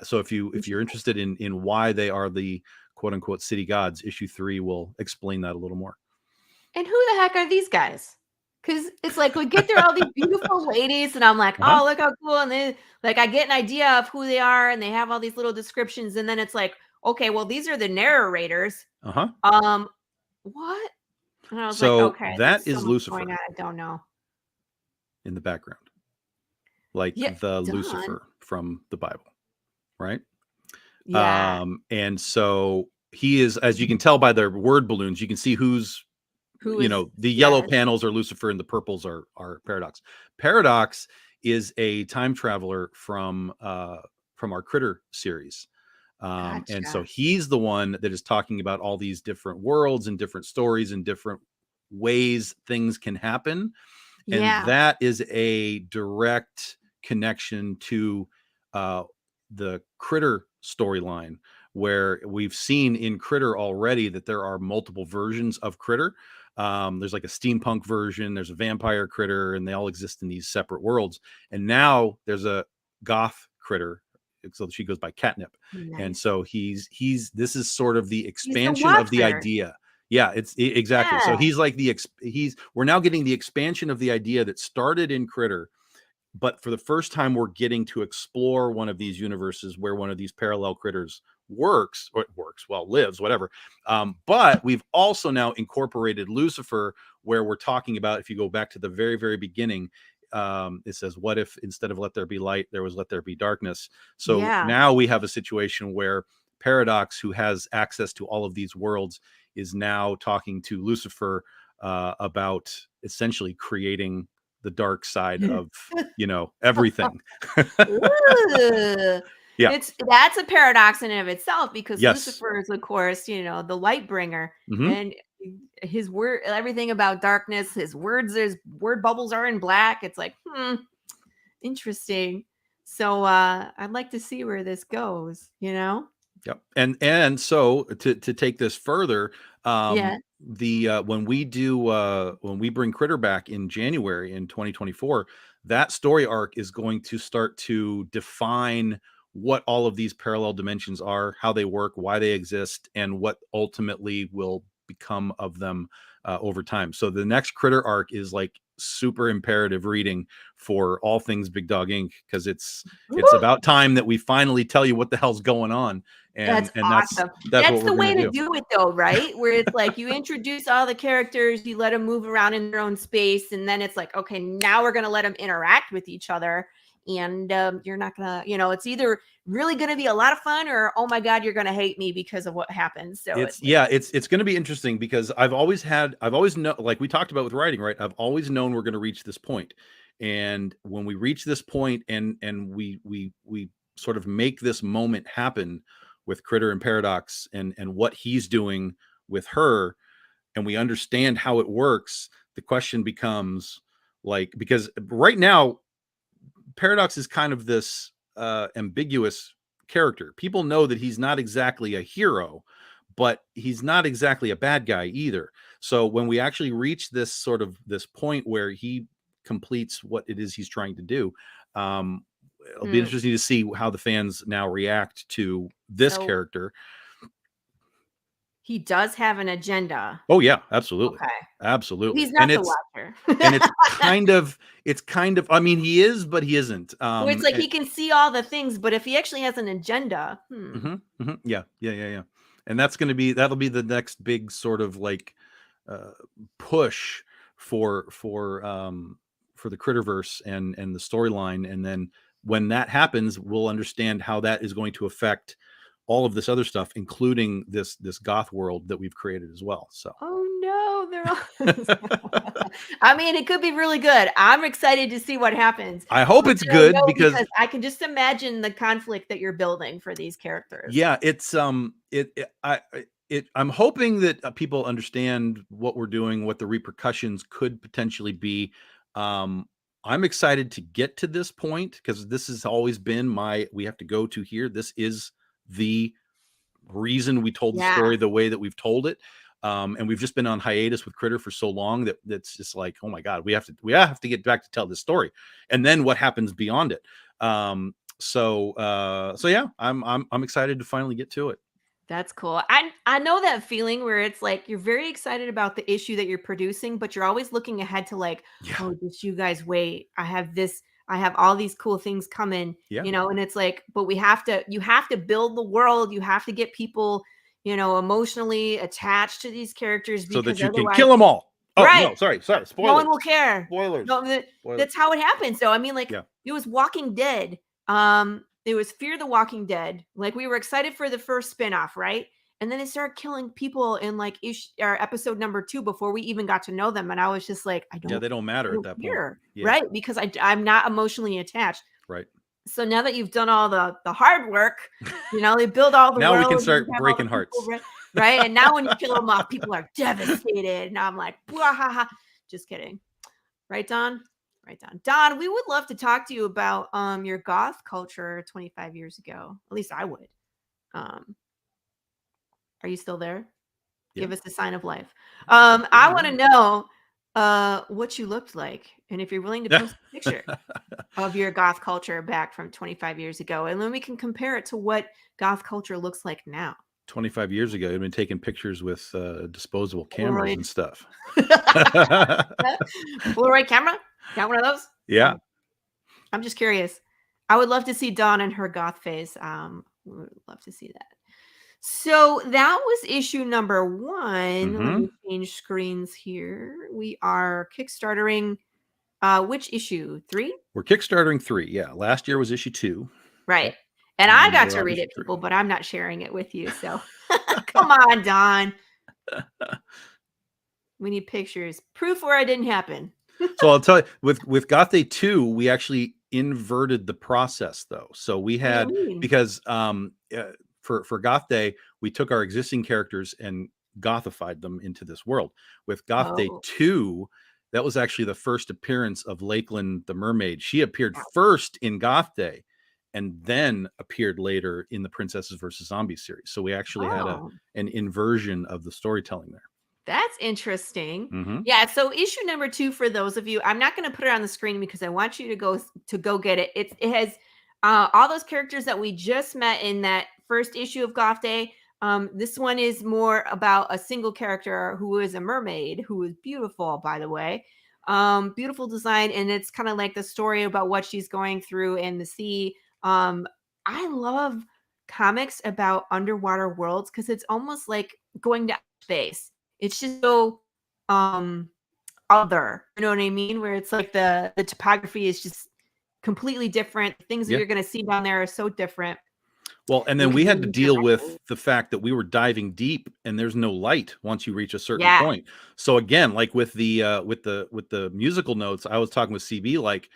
so if you're interested in why they are the quote unquote city gods, issue 3 will explain that a little more. And who the heck are these guys? Because it's like we get there all these beautiful ladies, and I'm like, oh, look how cool. And then like I get an idea of who they are, and they have all these little descriptions, and then it's like, okay, well, these are the narrators. What? And I was like, okay, that is Lucifer. I don't know. In the background. Like Lucifer from the Bible, right? Yeah. And so he is, as you can tell by the word balloons, you can see the yellow panels are Lucifer and the purples are Paradox. Paradox is a time traveler from our Critter series. And so he's the one that is talking about all these different worlds and different stories and different ways things can happen. And that is a direct connection to the Critter storyline, where we've seen in Critter already that there are multiple versions of Critter. There's like a steampunk version, there's a vampire Critter, and they all exist in these separate worlds. And now there's a goth Critter, so she goes by Catnip. Nice. And so he's this is sort of the He's the expansion of the Watcher. idea. Yeah, exactly. So Yeah. he's like we're now getting the expansion of the idea that started in Critter, but for the first time we're getting to explore one of these universes where one of these parallel critters lives, whatever. But we've also now incorporated Lucifer, where we're talking about, if you go back to the very, very beginning, it says, what if instead of let there be light, there was let there be darkness? So now we have a situation where Paradox, who has access to all of these worlds, is now talking to Lucifer about essentially creating the dark side of, everything. Yeah, that's a paradox in and of itself, because yes. Lucifer is, of course, the light bringer, Mhm. and his word, everything about darkness, his word bubbles are in black. It's like, interesting. So I'd like to see where this goes, Yep. And so to take this further, Yeah. when we bring Critter back in January in 2024, that story arc is going to start to define what all of these parallel dimensions are, how they work, why they exist, and what ultimately will become of them over time. So the next Critter arc is like super imperative reading for all things Big Dog Inc., because it's about time that we finally tell you what the hell's going on. And that's awesome. That's what the we're way gonna to do it, though, right? Where it's like you introduce all the characters, you let them move around in their own space, and then it's like, okay, now we're gonna let them interact with each other. And you're not gonna, it's either really gonna be a lot of fun, or oh my god, you're gonna hate me because of what happens. So it's going to be interesting, because I've always known, like we talked about with writing, right? I've always known we're going to reach this point. And when we reach this point and we sort of make this moment happen with Critter and Paradox and what he's doing with her, and we understand how it works, the question becomes like, because right now Paradox is kind of this ambiguous character. People know that he's not exactly a hero, but he's not exactly a bad guy either. So when we actually reach this point where he completes what it is he's trying to do, it'll be interesting to see how the fans now react to this character. He does have an agenda. Oh yeah, absolutely. Okay. Absolutely. He's not the Watcher. And it's kind of, I mean, he is, but he isn't. Where it's like he can see all the things, but if he actually has an agenda, Yeah. And that'll be the next big sort of like push for the Critterverse and the storyline. And then when that happens, we'll understand how that is going to affect all of this other stuff, including this Goth world that we've created as well. So I mean, it could be really good. I'm excited to see what happens. I hope it's good, because I can just imagine the conflict that you're building for these characters. Yeah, it's I'm hoping that people understand what we're doing, what the repercussions could potentially be. I'm excited to get to this point, because this has always been we have to go to here. This is the reason we told the story the way that we've told it. And we've just been on hiatus with Critter for so long that's just like, oh my God, we have to get back to tell this story. And then what happens beyond it? So yeah, I'm excited to finally get to it. That's cool. I know that feeling where it's like you're very excited about the issue that you're producing, but you're always looking ahead to like, oh, just you guys wait. I have all these cool things coming, and it's like, but you have to build the world. You have to get people, emotionally attached to these characters, so that you can kill them all. Oh, right. No, sorry. Spoilers. No one will care. Spoilers. No, that's how it happens. So, I mean, like, it was Walking Dead. There was Fear the Walking Dead. Like, we were excited for the first spinoff, right? And then they started killing people in like episode number 2 before we even got to know them. And I was just like, they don't matter at that point. Yeah. Right? Because I'm not emotionally attached. Right. So now that you've done all the hard work, they build all the now we can start breaking hearts. People, right? And now when you kill them off, people are devastated. And I'm like, just kidding. Right, Don? Right, Don. Don, we would love to talk to you about your goth culture 25 years ago. At least I would. Are you still there? Yeah. Give us a sign of life. I want to know, what you looked like, and if you're willing to post a picture of your goth culture back from 25 years ago, and then we can compare it to what goth culture looks like now. 25 years ago, you've been taking pictures with disposable cameras and stuff. Polaroid camera? Got one of those? Yeah. I'm just curious. I would love to see Dawn in her goth phase. We would love to see that. So that was issue number 1. Let me change screens here. We are kickstartering which issue? 3? We're kickstarting 3. Yeah. Last year was issue 2. Right. And I got to read it, people, but I'm not sharing it with you. So come on, Don. We need pictures. Proof where it didn't happen. So I'll tell you, with Goth Day 2, we actually inverted the process though. So we had, because for Goth Day, we took our existing characters and gothified them into this world. With Goth Day 2, that was actually the first appearance of Lakeland the Mermaid. She appeared first in Goth Day and then appeared later in the Princesses versus Zombies series. So we actually had an inversion of the storytelling there. That's interesting. Yeah. So issue number 2, for those of you, I'm not going to put it on the screen because I want you to go get it. It has all those characters that we just met in that first issue of Goth Day. This one is more about a single character who is a mermaid, who is beautiful, by the way. Beautiful design. And it's kind of like the story about what she's going through in the sea. I love comics about underwater worlds because it's almost like going to space. It's just so other, you know what I mean? Where it's like the topography is just completely different. Things that you're going to see down there are so different. Well, and then we had to deal with the fact that we were diving deep and there's no light once you reach a certain point. So again, like with the musical notes, I was talking with CB, like,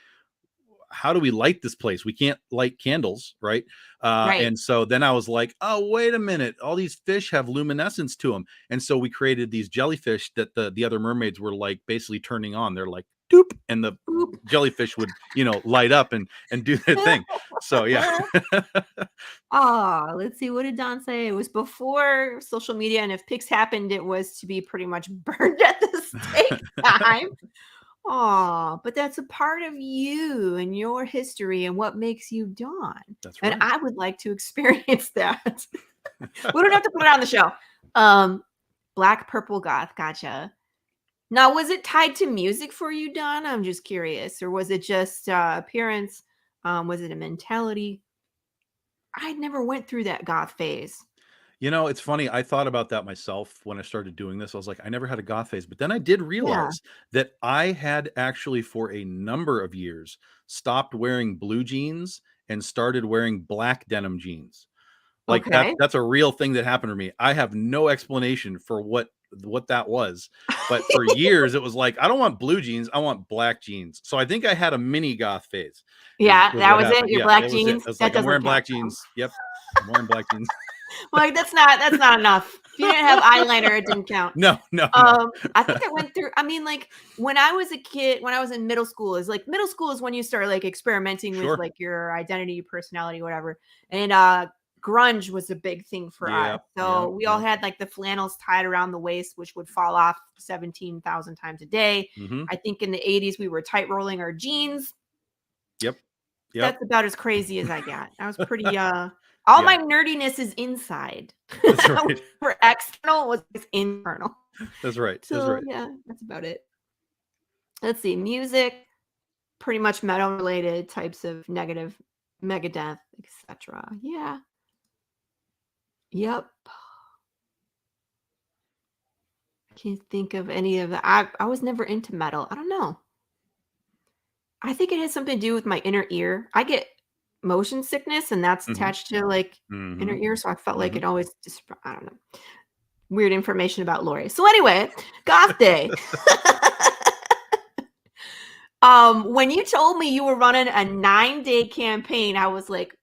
how do we light this place? We can't light candles, right? And so then I was like, oh, wait a minute. All these fish have luminescence to them. And so we created these jellyfish that the other mermaids were like basically turning on. They're like, doop, and the jellyfish would, light up and do their thing. So, yeah. Let's see. What did Don say? It was before social media. And if pics happened, it was to be pretty much burned at the stake time. But that's a part of you and your history and what makes you Dawn. That's right. And I would like to experience that. We don't have to put it on the show. Black, purple, goth. Gotcha. Now, was it tied to music for you, Dawn? I'm just curious. Or was it just appearance? Was it a mentality? I never went through that goth phase. It's funny. I thought about that myself when I started doing this. I was like, I never had a goth phase. But then I did realize that I had actually for a number of years stopped wearing blue jeans and started wearing black denim jeans. Like that's a real thing that happened to me. I have no explanation for what that was. But for years, it was like, I don't want blue jeans. I want black jeans. So I think I had a mini goth phase. Yeah, that was it. Your black jeans. I was like, I'm wearing black jeans. Yep. I'm wearing black jeans. Like that's not enough. If you didn't have eyeliner, it didn't count. No. I think I went through. I mean, like when I was a kid, when I was in middle school, is when you start like experimenting with like your identity, your personality, whatever. And grunge was a big thing for us. So we all had like the flannels tied around the waist, which would fall off 17,000 times a day. I think in the 80s we were tight rolling our jeans. Yep. That's about as crazy as I got. I was pretty all my nerdiness is inside. That's right. For external was internal. That's right. So, that's right. Yeah, that's about it. Let's see. Music, pretty much metal related types of negative, Megadeth, etc. Yeah. Yep. I can't think of any of that. I was never into metal. I don't know. I think it has something to do with my inner ear. I get motion sickness, and that's attached to like inner ear. So I felt like it always just, I don't know. Weird information about Laurie. So anyway, Goth Day. When you told me you were running a 9-day campaign, I was like,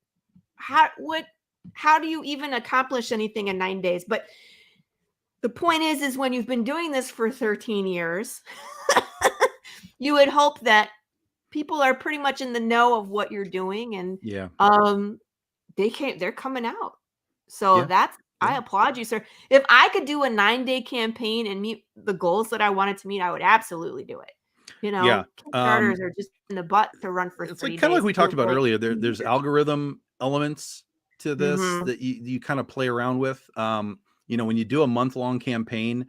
how do you even accomplish anything in 9 days? But the point is when you've been doing this for 13 years, you would hope that people are pretty much in the know of what you're doing, and they're coming out. So that's I applaud you, sir. If I could do a 9-day campaign and meet the goals that I wanted to meet, I would absolutely do it. You know, Kickstarters are just in the butt to run for it's 3 like kind of days. like we talked about earlier. There's algorithm elements to this that you kind of play around with. You know, when you do a month-long campaign,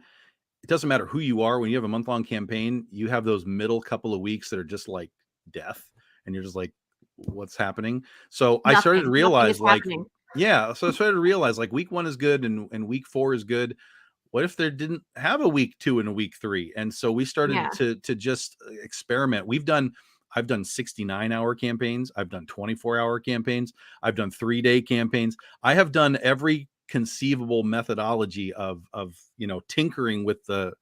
it doesn't matter who you are. When you have a month-long campaign, you have those middle couple of weeks that are just like death, and you're just like, what's happening? So I started to realize, like, so I started to realize, like, week 1 is good and week 4 is good. What if they didn't have a week 2 and a week 3? And so we started to just experiment. I've done 69-hour campaigns. I've done 24-hour campaigns. I've done 3-day campaigns. I have done every conceivable methodology of you know, tinkering with the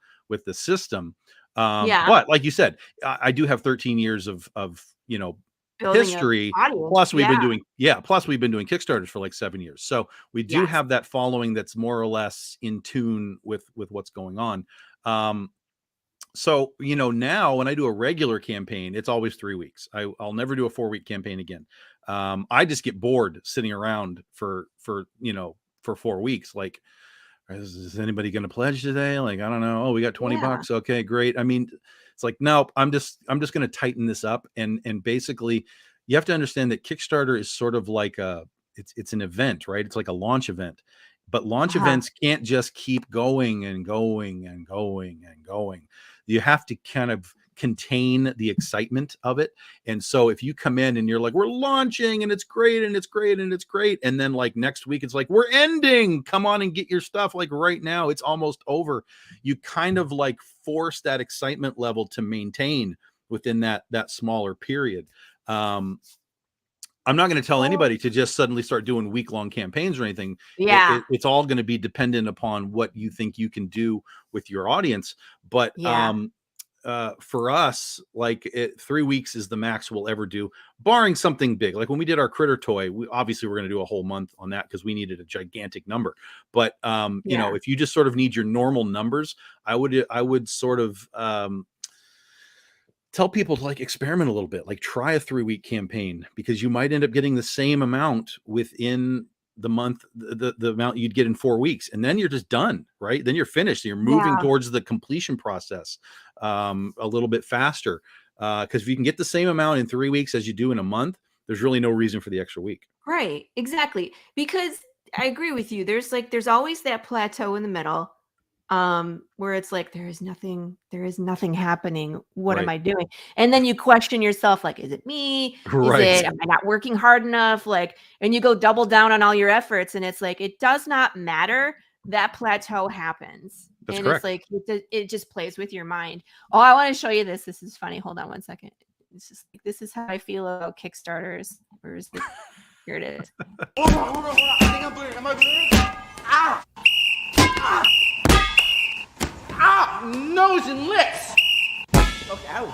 system. But like you said, I do have 13 years of you know, building history. Plus we've been doing Kickstarters for like 7 years. So we do have that following that's more or less in tune with what's going on. So, you know, now when I do a regular campaign, it's always 3 weeks. I'll never do a 4-week campaign again. I just get bored sitting around for you know, for 4 weeks. Like, is anybody going to pledge today? Like, I don't know. Oh, we got $20. Okay, great. I mean, it's like, nope, I'm just going to tighten this up. And basically you have to understand that Kickstarter is sort of like it's an event, right? It's like a launch event, but launch events can't just keep going and going and going and going. You have to kind of contain the excitement of it. And so if you come in and you're like, we're launching and it's great and it's great and it's great, and then like next week it's like, we're ending, come on and get your stuff, like right now it's almost over, you kind of like force that excitement level to maintain within that smaller period. I'm not going to tell anybody to just suddenly start doing week-long campaigns or anything. It's all going to be dependent upon what you think you can do with your audience. But for us, like 3 weeks is the max we'll ever do, barring something big. Like when we did our critter toy, we're going to do a whole month on that because we needed a gigantic number. But you know, if you just sort of need your normal numbers, I would sort of tell people to like experiment a little bit, like try a 3-week campaign, because you might end up getting the same amount within the month, the amount you'd get in 4 weeks. And then you're just done, right? Then you're finished. You're moving towards the completion process a little bit faster. Because if you can get the same amount in 3 weeks as you do in a month, there's really no reason for the extra week. Right. Exactly. Because I agree with you. There's always that plateau in the middle. Where it's like, there is nothing happening. What am I doing? And then you question yourself, like, is it me? Am I not working hard enough? Like, and you go double down on all your efforts, and it's like, it does not matter. That plateau happens. That's and correct. It's like, it just plays with your mind. Oh, I want to show you this. This is funny. Hold on one second. This is how I feel about Kickstarters. Where is this? Here it is. Hold on. I think I'm bleeding. Am I bleeding? Ah! Ah! Ah! Nose and lips! Okay, ow.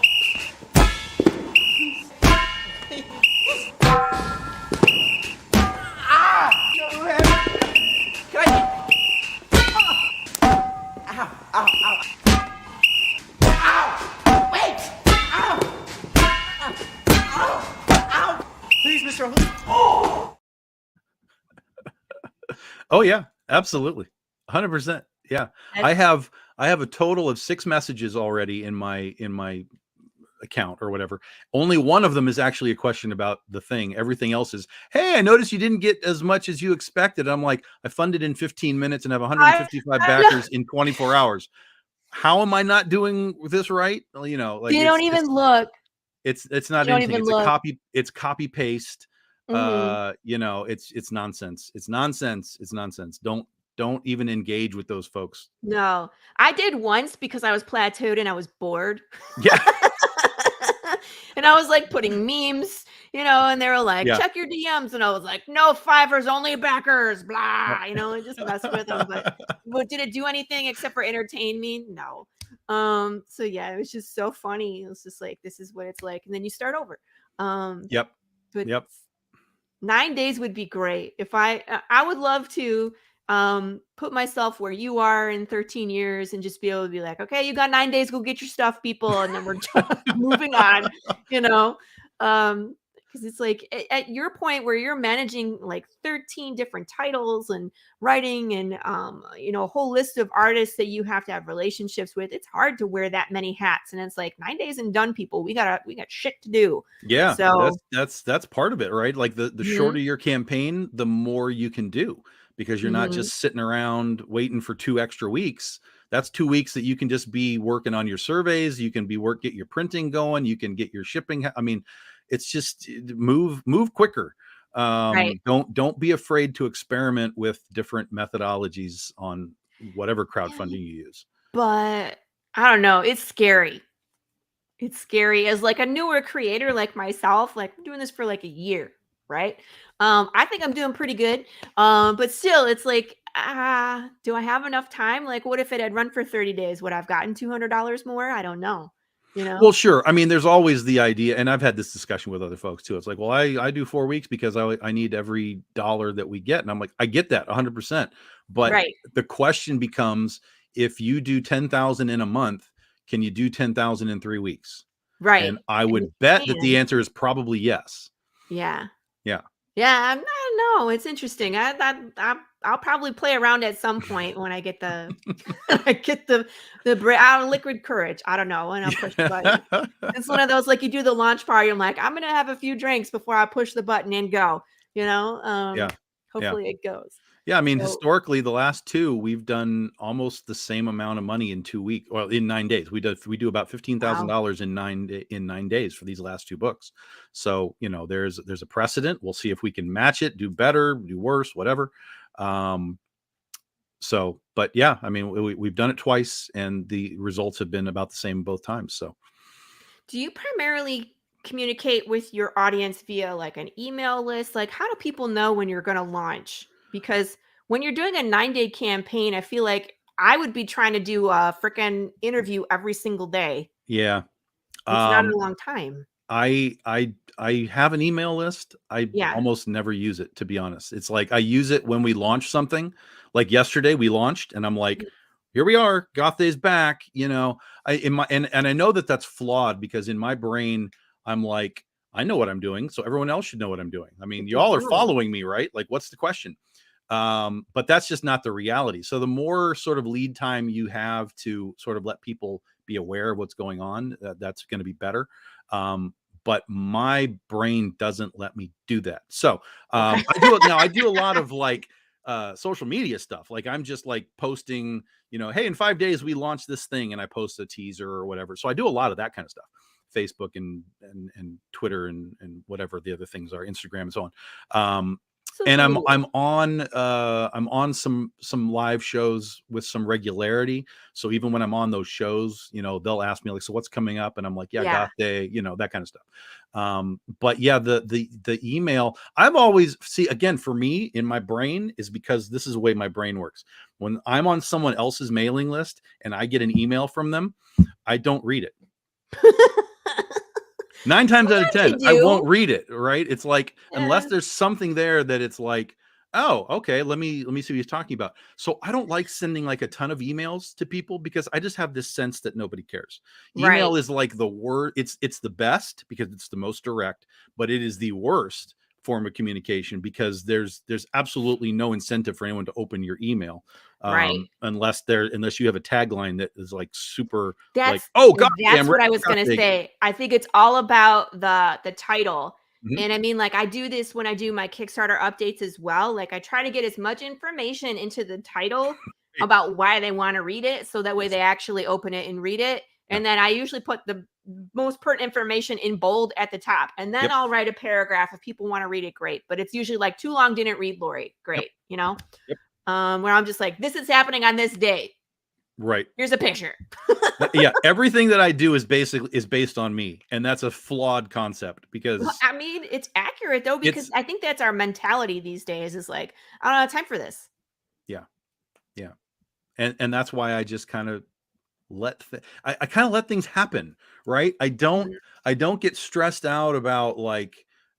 Ah! No, can I... Ow! Ow! Ow! Ow! Wait! Ow! Ow! Ow! Ow! Please, Mr. Oh! Oh yeah, absolutely. 100%. Yeah. I have a total of 6 messages already in my account or whatever. Only one of them is actually a question about the thing. Everything else is, hey, I noticed you didn't get as much as you expected. I'm like, I funded in 15 minutes and have 155 backers in 24 hours. How am I not doing this right? Well, you know, like you don't even look. It's not anything. It's copy paste. You know, it's nonsense. It's nonsense. Don't even engage with those folks. No, I did once because I was plateaued and I was bored. Yeah. And I was like putting memes, you know, and they were like, check your DMs. And I was like, no fivers, only backers, blah, you know, and just mess with them. But did it do anything except for entertain me? No. So yeah, it was just so funny. It was just like, this is what it's like. And then you start over. But 9 days would be great. If I would love to put myself where you are in 13 years and just be able to be like, okay, you got 9 days, go get your stuff, people, and then we're moving on, you know. Because it's like at your point where you're managing like 13 different titles and writing and a whole list of artists that you have to have relationships with, it's hard to wear that many hats. And it's like 9 days and done, people. We got shit to do. Yeah, So that's part of it, right? Like the mhm, shorter your campaign, the more you can do, because you're not mhm. just sitting around waiting for 2 extra weeks. That's 2 weeks that you can just be working on your surveys. You can get your printing going. You can get your shipping. I mean, it's just move quicker. Right. Don't be afraid to experiment with different methodologies on whatever crowdfunding you use. But I don't know. It's scary. It's scary as like a newer creator like myself. Like I'm doing this for like a year, right? I think I'm doing pretty good. But still, it's like, do I have enough time? Like, what if it had run for 30 days? Would I've gotten $200 more? I don't know. You Well, know? sure. I mean, there's always the idea, and I've had this discussion with other folks too. It's like, well, I do 4 weeks because I need every dollar that we get. And I'm like, I get that 100%. But Right. the question becomes, if you do 10,000 in a month, can you do 10,000 in 3 weeks? Right. And I And you would bet that the can. answer is probably yes. Yeah. Yeah. Yeah, I don't know. It's interesting. I'll probably play around at some point when I get the I get the liquid courage. I don't know when I'll push the button. It's one of those like you do the launch party. I'm like, I'm gonna have a few drinks before I push the button and go. You know, Yeah. Yeah. hopefully it goes. Yeah, I mean, So historically, the last 2, we've done almost the same amount of money in 2 weeks, or in 9 days. We do about wow. $15,000 in 9 days for these last 2 books. So, there's a precedent. We'll see if we can match it, do better, do worse, whatever. But yeah, I mean, we've done it twice, and the results have been about the same both times. So, Do you primarily communicate with your audience via like an email list? Like, how do people know when you're going to launch? Because when you're doing a 9-day campaign, I feel like I would be trying to do a freaking interview every single day. yeah. It's not Um, a long time. I have an email list. I Yeah. almost never use it, to be honest. It's like I use it when we launch something. Like yesterday we launched, and I'm like, here we are, Goth Day's back. And I know that that's flawed, because in my brain I'm like, I know what I'm doing, so everyone else should know what I'm doing. I mean, They y'all are do. following me, right? Like, what's the question? But that's just not the reality. So the more sort of lead time you have to sort of let people be aware of what's going on, that's going to be better. But my brain doesn't let me do that. So Okay. I do a lot of like social media stuff. Like I'm just like posting, hey, in 5 days we launched this thing, and I post a teaser or whatever. So I do a lot of that kind of stuff. Facebook and Twitter and whatever the other things are, Instagram and so on. And Social media. I'm on some live shows with some regularity. So even when I'm on those shows, they'll ask me like, so what's coming up? And I'm like, yeah, Yeah. Goth Day, that kind of stuff. But yeah, the email, I'm always, see, again, for me in my brain, is because this is the way my brain works. When I'm on someone else's mailing list and I get an email from them, I don't read it. 9 times out of 10, I won't read it, right? It's like, unless Yeah. there's something there that it's like, oh, okay, let me see what he's talking about. So I don't like sending like a ton of emails to people, because I just have this sense that nobody cares. Right. Email is like the word, it's the best because it's the most direct, but it is the worst form of communication, because there's absolutely no incentive for anyone to open your email, Right. unless you have a tagline that is like super, like, That's oh god damn, that's what I was gonna say. I think it's all about the title. Mhm. And I mean, like I do this when I do my Kickstarter updates as well. Like I try to get as much information into the title about why they want to read it, so that way they actually open it and read it. Yeah. And then I usually put the most pertinent information in bold at the top. And then Yep. I'll write a paragraph if people want to read it, great. But it's usually like too long, didn't read, Laurie. Great, Yep. where I'm just like, this is happening on this day. Right. Here's a picture. Yeah, everything that I do is based on me, and that's a flawed concept, because Well, I mean, it's accurate though, because I think that's our mentality these days is like, I don't have time for this. yeah, and that's why I just kind of I kind of let things happen, right? I don't get stressed out about like,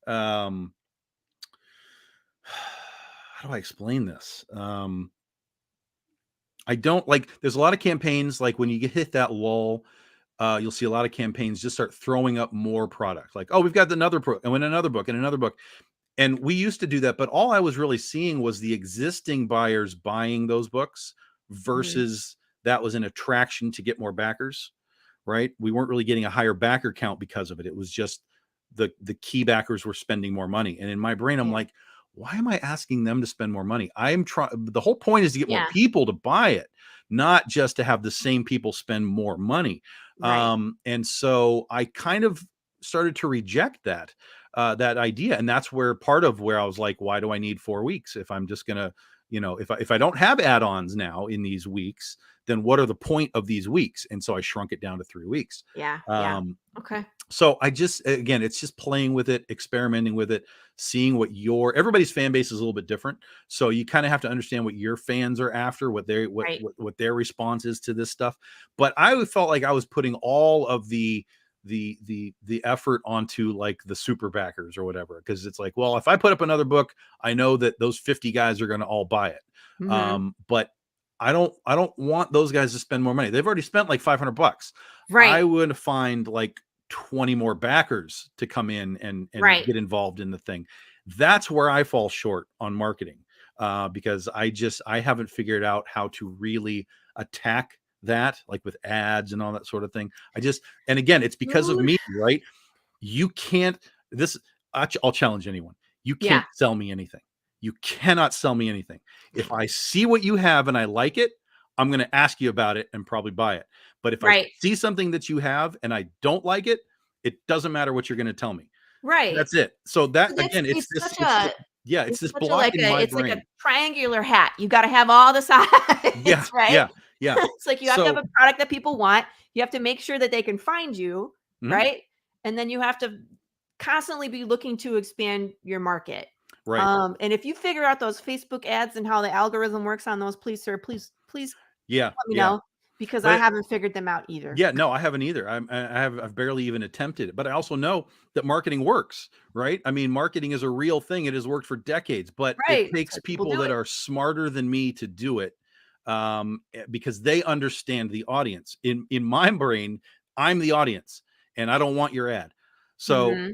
how do I explain this? I don't like, there's a lot of campaigns like when you hit that lull, you'll see a lot of campaigns just start throwing up more product. Like, oh, we've got another book and another book and another book. And we used to do that, but all I was really seeing was the existing buyers buying those books versus that was an attraction to get more backers, right? We weren't really getting a higher backer count because of it. It was just the key backers were spending more money. And in my brain, I'm like, why am I asking them to spend more money? The whole point is to get more people to buy it, not just to have the same people spend more money. And so I kind of started to reject that idea. And that's where part of where I was like, why do I need 4 weeks? If I'm just going to, if I don't have add-ons now in these weeks, then what are the point of these weeks? And so I shrunk it down to 3 weeks. Okay. So I just, again, it's just playing with it, experimenting with it, seeing what everybody's fan base is a little bit different. So you kind of have to understand what your fans are after, what their response is to this stuff. But I felt like I was putting all of the effort onto like the super backers or whatever, because it's like, well, if I put up another book, I know that those 50 guys are going to all buy it. But I don't want those guys to spend more money. They've already spent like $500. I would find like 20 more backers to come in and get involved in the thing. That's where I fall short on marketing, because I haven't figured out how to really attack that, like with ads and all that sort of thing. And again, it's because of me, right? You can't, I'll challenge anyone. You can't sell me anything. You cannot sell me anything. If I see what you have and I like it, I'm going to ask you about it and probably buy it. But if I see something that you have and I don't like it, it doesn't matter what you're going to tell me. That's it. So again, it's this block in my brain. It's like a triangular hat. You got to have all the sides. Right? Yeah. It's like you have to have a product that people want. You have to make sure that they can find you, right? And then you have to constantly be looking to expand your market. And if you figure out those Facebook ads and how the algorithm works on those, please, sir, please let me know, because I haven't figured them out either. No, I haven't either. I've barely even attempted it, but I also know that marketing works, right? I mean, marketing is a real thing. It has worked for decades, but it takes people that are smarter than me to do it, because they understand the audience. In my brain, I'm the audience and I don't want your ad. So,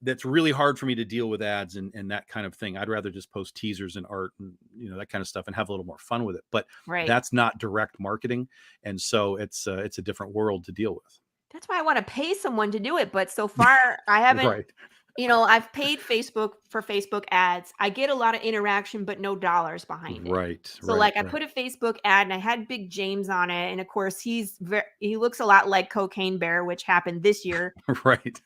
that's really hard for me to deal with ads and that kind of thing. I'd rather just post teasers and art and, that kind of stuff and have a little more fun with it. But that's not direct marketing. And so it's a different world to deal with. That's why I want to pay someone to do it. But so far I haven't, I've paid Facebook for Facebook ads. I get a lot of interaction, but no dollars behind it. So I put a Facebook ad and I had Big James on it. And of course he looks a lot like Cocaine Bear, which happened this year.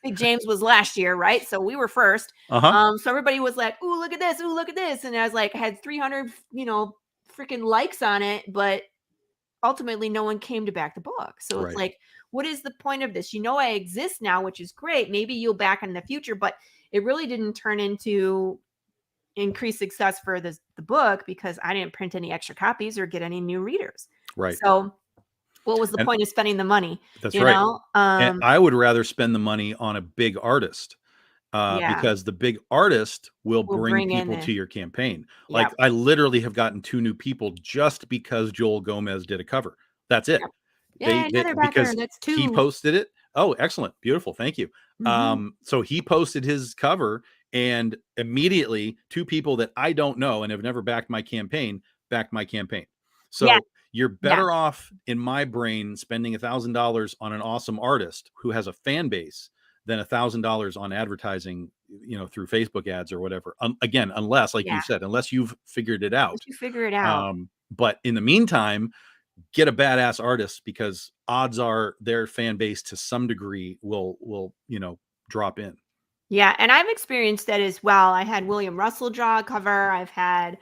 Big James was last year. Right. So we were first. So everybody was like, ooh, look at this. Ooh, look at this. And I was like, I had 300, freaking likes on it, but ultimately no one came to back the book. So it's like, what is the point of this? I exist now, which is great. Maybe you'll back in the future, but it really didn't turn into increased success for the book because I didn't print any extra copies or get any new readers. So what was the point of spending the money? That's right. And I would rather spend the money on a big artist, because the big artist will bring people to your campaign. Like I literally have gotten 2 new people just because Joel Gomez did a cover. That's it. Because he posted it. Oh, excellent. Beautiful. Thank you. So he posted his cover and immediately 2 people that I don't know and have never backed my campaign. So you're better off in my brain spending $1,000 on an awesome artist who has a fan base than $1,000 on advertising, through Facebook ads or whatever. Again, unless, like you said, unless you've figured it out. But in the meantime, get a badass artist, because odds are their fan base to some degree will drop in. Yeah. And I've experienced that as well. I had William Russell draw a cover. I've had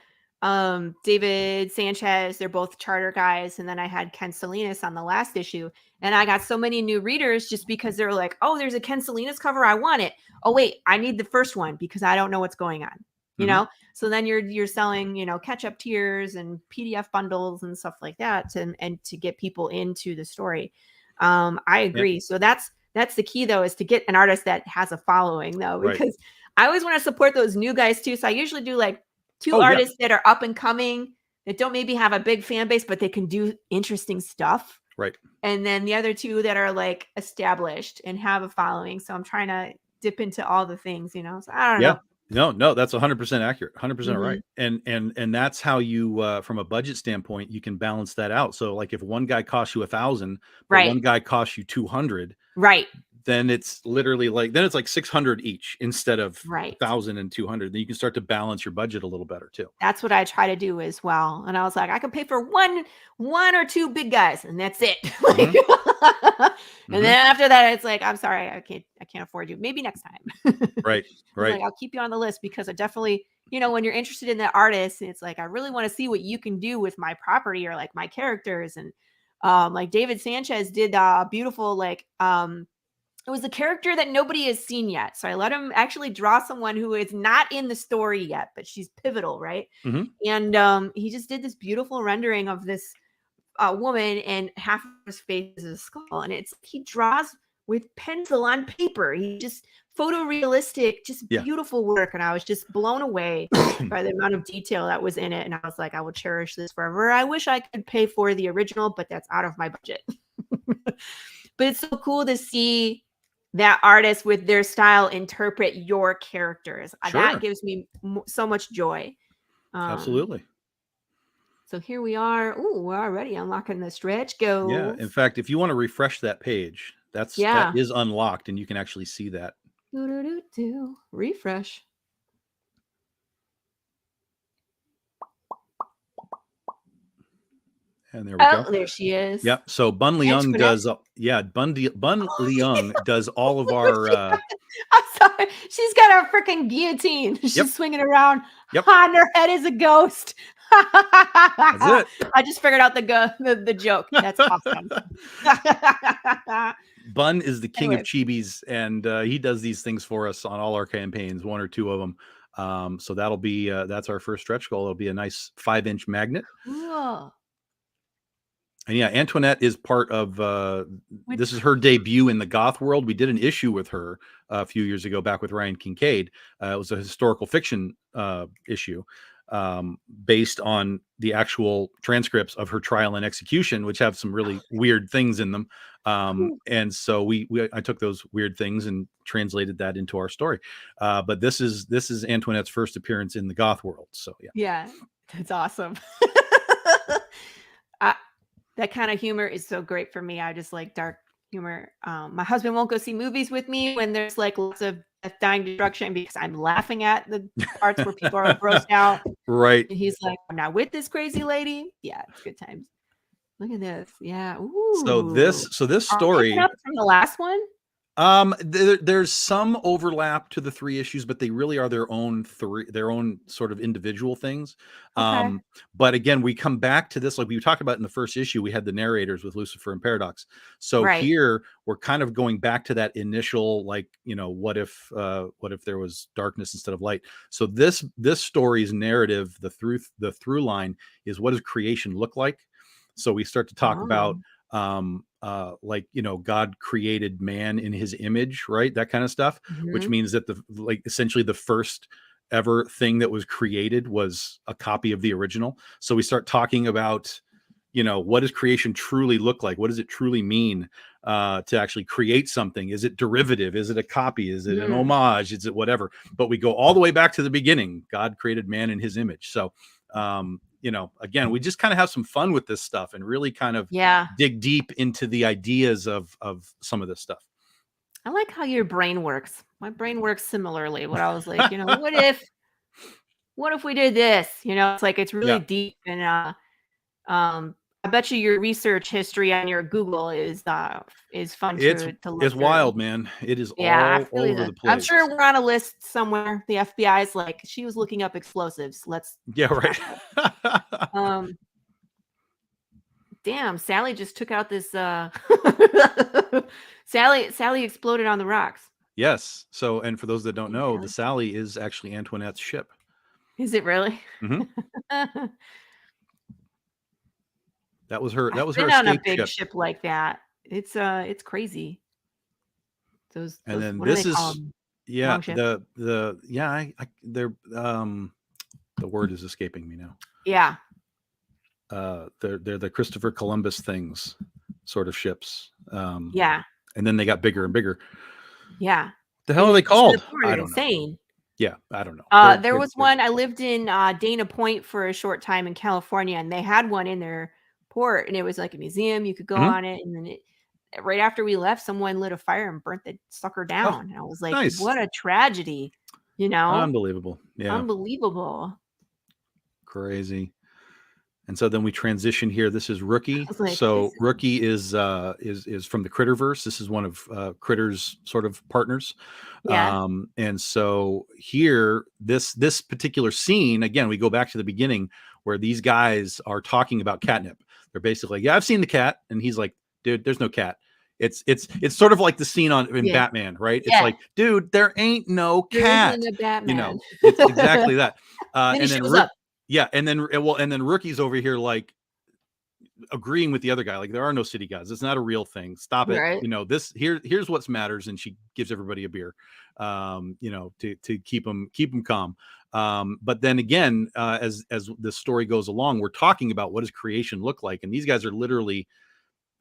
David Sanchez. They're both charter guys. And then I had Ken Salinas on the last issue. And I got so many new readers just because they're like, oh, there's a Ken Salinas cover. I want it. Oh, wait, I need the first one because I don't know what's going on. So then you're selling, catch-up tiers and PDF bundles and stuff like that to get people into the story. I agree. So that's the key though, is to get an artist that has a following though, because I always want to support those new guys too. So I usually do like 2 artists that are up and coming that don't maybe have a big fan base, but they can do interesting stuff. Right. And then the other two that are like established and have a following. So I'm trying to dip into all the things, you know. So I don't know. No, that's 100% accurate, 100% right. Mhm. And that's how you, from a budget standpoint, you can balance that out. So like if one guy costs you 1,000, but Right. one guy costs you 200, Right. then it's literally like, then it's like 600 each instead of Right. 1,000 and 200. Then you can start to balance your budget a little better too. That's what I try to do as well. And I was like, I can pay for one or two big guys, and that's it. Like, and then after that, it's like, I'm sorry, I can't afford you. Maybe next time. Right. Right. Like, I'll keep you on the list because I definitely, you know, when you're interested in that artist, it's like I really want to see what you can do with my property or like my characters. And like David Sanchez did a beautiful like it was a character that nobody has seen yet. So I let him actually draw someone who is not in the story yet, but she's pivotal, right? And he just did this beautiful rendering of this woman, and half of his face is a skull. And he draws with pencil on paper. He just photorealistic, just beautiful work. And I was just blown away by the amount of detail that was in it. And I was like, I will cherish this forever. I wish I could pay for the original, but that's out of my budget. But it's so cool to see that artist with their style interpret your characters. That gives me so much joy. Absolutely. So here we are. Oh, we're already unlocking the stretch goals. Yeah. In fact, if you want to refresh that page, that is unlocked, and you can actually see that. Refresh. And there we go. There she is. Yep. So Bun Leung does. Bun Leung does all of our. I'm sorry. She's got a freaking guillotine. She's swinging around. On her head is a ghost. That's it. I just figured out the joke. That's awesome. Bun is the king of chibis, and he does these things for us on all our campaigns, one or two of them. So that'll be that's our first stretch goal. It'll be a nice 5-inch magnet. Cool. And yeah, Antoinette is part of, this is her debut in the Goth world. We did an issue with her a few years ago back with Ryan Kincaid. It was a historical fiction issue based on the actual transcripts of her trial and execution, which have some really weird things in them. And so I took those weird things and translated that into our story. But this is Antoinette's first appearance in the Goth world. So yeah, that's awesome. That kind of humor is so great for me. I just like dark humor. My husband won't go see movies with me when there's like lots of death, dying, destruction, because I'm laughing at the parts where people are grossed out. Right. And he's like, I'm not with this crazy lady. Yeah, it's good times. Look at this. Yeah. Ooh. So this story from the last one. There's some overlap to the 3 issues, but they really are their own sort of individual things. Okay. But again, we come back to this, like we talked about in the first issue, we had the narrators with Lucifer and Paradox. So here we're kind of going back to that initial, like, you know, what if there was darkness instead of light? So this story's narrative, the through line is, what does creation look like? So we start to talk about, like, you know, God created man in his image, right? That kind of stuff, which means that essentially the first ever thing that was created was a copy of the original. So we start talking about, you know, what does creation truly look like? What does it truly mean to actually create something? Is it derivative? Is it a copy? Is it an homage? Is it whatever? But we go all the way back to the beginning. God created man in his image. So, you know, again, we just kind of have some fun with this stuff and really kind of dig deep into the ideas of some of this stuff. I like how your brain works. My brain works similarly. What I was like, you know, what if we did this? You know, it's like, it's really deep. And I bet you your research history on your Google is fun to look It's through. Wild, man. It is all over the place. I'm sure we're on a list somewhere. The FBI is like, she was looking up explosives. Right. Damn, Sally just took out this Sally exploded on the rocks. Yes. So, and for those that don't know, the Sally is actually Antoinette's ship. Is it really? That was her. That was been her on a escape big ship. ship like that. It's crazy. Those And then what do this they is call 'em? yeah Long ship? they're the word is escaping me now. Yeah. They're the Christopher Columbus things. sort of ships. Yeah. And then they got bigger and bigger. Yeah. The hell are they called? I I don't don't know. insane. Yeah, I don't know. There was one. I lived in Dana Point for a short time in California, and they had one in their port, and it was like a museum. You could go on it, and then right after we left, someone lit a fire and burnt the sucker down. And I was like, nice. what a tragedy, you know? Unbelievable. Yeah. Unbelievable. Crazy. And so then we transition here. This is Rookie. Like, so Rookie is from the Critterverse. This is one of Critter's sort of partners. Yeah. And so here, this particular scene, again, we go back to the beginning where these guys are talking about catnip. They're basically, yeah, I've seen the cat, and he's like, dude, there's no cat. It's sort of like the scene in Batman, right? It's like, dude, there ain't no cat. There isn't a Batman. You know, it's exactly that. And then he shows up. Yeah, and then Rookie's over here like agreeing with the other guy, like there are no city gods. It's not a real thing. Stop it. Right. You know, here's what matters, and she gives everybody a beer, you know, to keep them calm. But then again, as the story goes along, we're talking about what does creation look like, and these guys are literally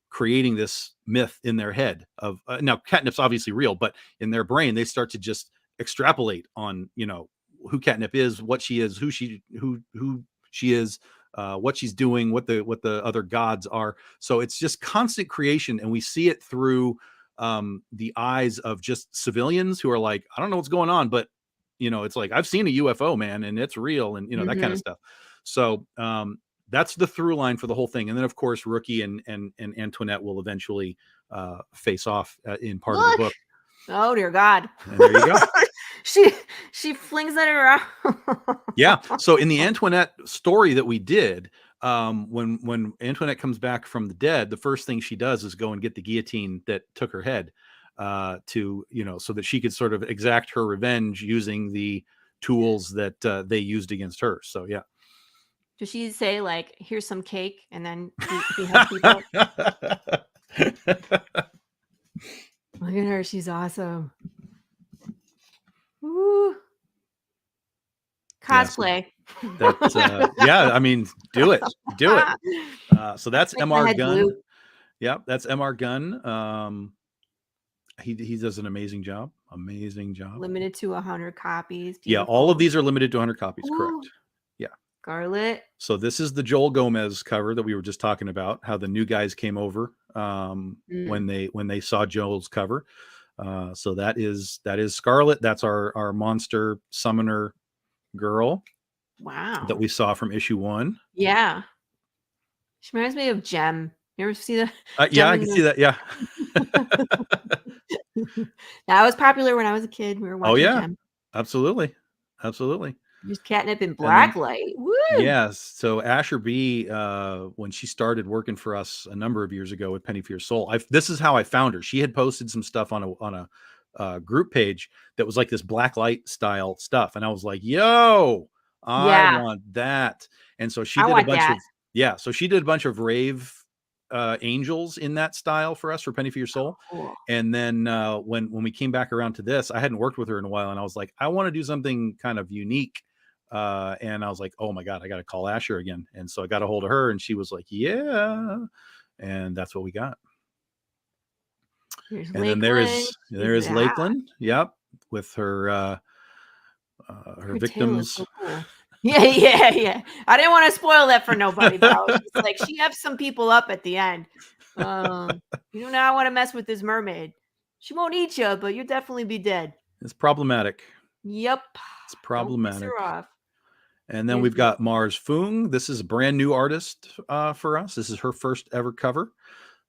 creating this myth in their head of now catnip's obviously real, but in their brain they start to just extrapolate on, you know, who catnip is, what she is, who she is, what she's doing, what the other gods are. So it's just constant creation, and we see it through the eyes of just civilians who are like, I don't know what's going on, but you know, it's like, I've seen a UFO, man, and it's real, and you know, that kind of stuff. So that's the through line for the whole thing. And then of course Rookie and Antoinette will eventually face off in part of the book. Oh dear God. And there you go. she flings that around. Yeah. So in the Antoinette story that we did, when Antoinette comes back from the dead, the first thing she does is go and get the guillotine that took her head, to, you know, so that she could sort of exact her revenge using the tools that they used against her. So yeah. Does she say like, here's some cake, and then we help people? Look at her. She's awesome. Woo. Cosplay. Yeah, that's, yeah, I mean, do it. So that's MR Gunn. Blue. Yeah, that's MR Gunn. He does an amazing job. Limited to 100 copies. Beautiful. Yeah, all of these are limited to 100 copies. Ooh. Correct. Yeah. Scarlet. So this is the Joel Gomez cover that we were just talking about, how the new guys came over when they saw Joel's cover. So that is Scarlet. That's our monster summoner girl. Wow. That we saw from issue 1. Yeah. She reminds me of Gem. You ever see that? Yeah, I can see that. Yeah. That was popular when I was a kid. We were watching Gem. Absolutely. There's catnip in Blacklight. Woo! Yes. So Asher B, when she started working for us a number of years ago with Penny for Your Soul, this is how I found her. She had posted some stuff on a group page that was like this Blacklight style stuff, and I was like, "Yo, I want that." And so she did a bunch so she did a bunch of rave angels in that style for us for Penny for Your Soul. Oh, cool. And then when we came back around to this, I hadn't worked with her in a while, and I was like, I want to do something kind of unique. And I was like, oh my God, I got to call Asher again. And so I got a hold of her, and she was like, yeah. And that's what we got. Here's and Lakeland. Then there is Lakeland. Yep. With her victims. So cool. Yeah. I didn't want to spoil that for nobody, but I was just like, she has some people up at the end. You do not want to mess with this mermaid. She won't eat you, but you'll definitely be dead. It's problematic. Yep. It's problematic. Don't piss her off. And then we've got Mars Fung. This is a brand new artist for us. This is her first ever cover.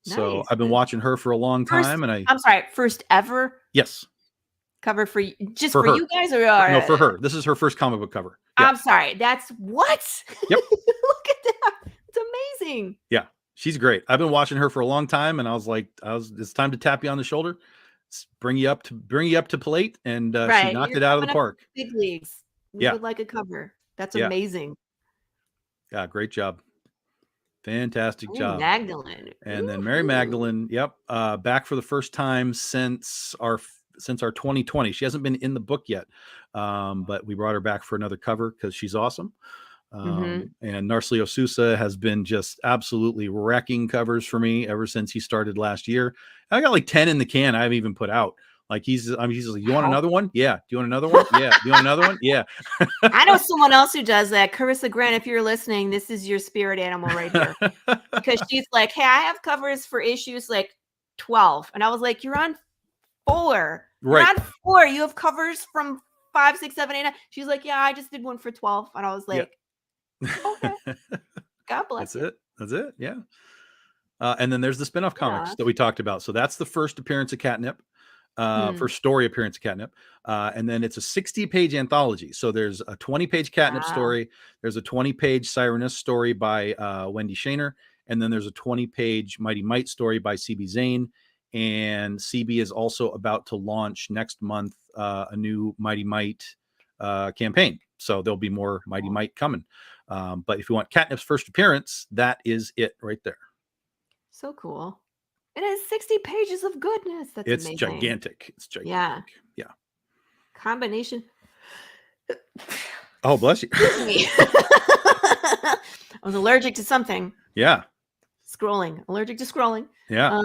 So I've been watching her for a long time, and I'm sorry, first ever. Yes. Cover for you guys, or no, for her. This is her first comic book cover. Yeah. I'm sorry. That's what? Yep. Look at that. It's amazing. Yeah, she's great. I've been watching her for a long time, and I was like, it's time to tap you on the shoulder, bring you up to plate, and she knocked it out of the park. Big leagues. We would like a cover. That's amazing. Yeah, great job. Fantastic job. Magdalene. And then Mary Magdalene, back for the first time since our 2020. She hasn't been in the book yet, but we brought her back for another cover because she's awesome. And Narciso Sousa has been just absolutely wrecking covers for me ever since he started last year. I got like 10 in the can I haven't even put out. Like he's like, you want another one? Yeah. Do you want another one? Yeah. Do you want another one? Yeah. I know someone else who does that. Carissa Grant, if you're listening, this is your spirit animal right here. Because she's like, hey, I have covers for issues like 12. And I was like, you're on 4. You're Right. on 4. You have covers from 5, 6, 7, 8, 9. She's like, yeah, I just did one for 12. And I was like, okay. God bless you. That's it. Yeah. And then there's the spin-off comics that we talked about. So that's the first appearance of Catnip. First story appearance of Catnip. And then it's a 60-page anthology. So there's a 20-page Catnip story. There's a 20-page Sireness story by Wendy Shaner. And then there's a 20-page Mighty Might story by CB Zane. And CB is also about to launch next month a new Mighty Might campaign. So there'll be more Mighty Might coming. But if you want Catnip's first appearance, that is it right there. So cool. It has 60 pages of goodness. That's it's amazing. gigantic. It's gigantic. Yeah. Combination. Oh, bless you. I was allergic to something. Yeah. Scrolling. Allergic to scrolling. Yeah.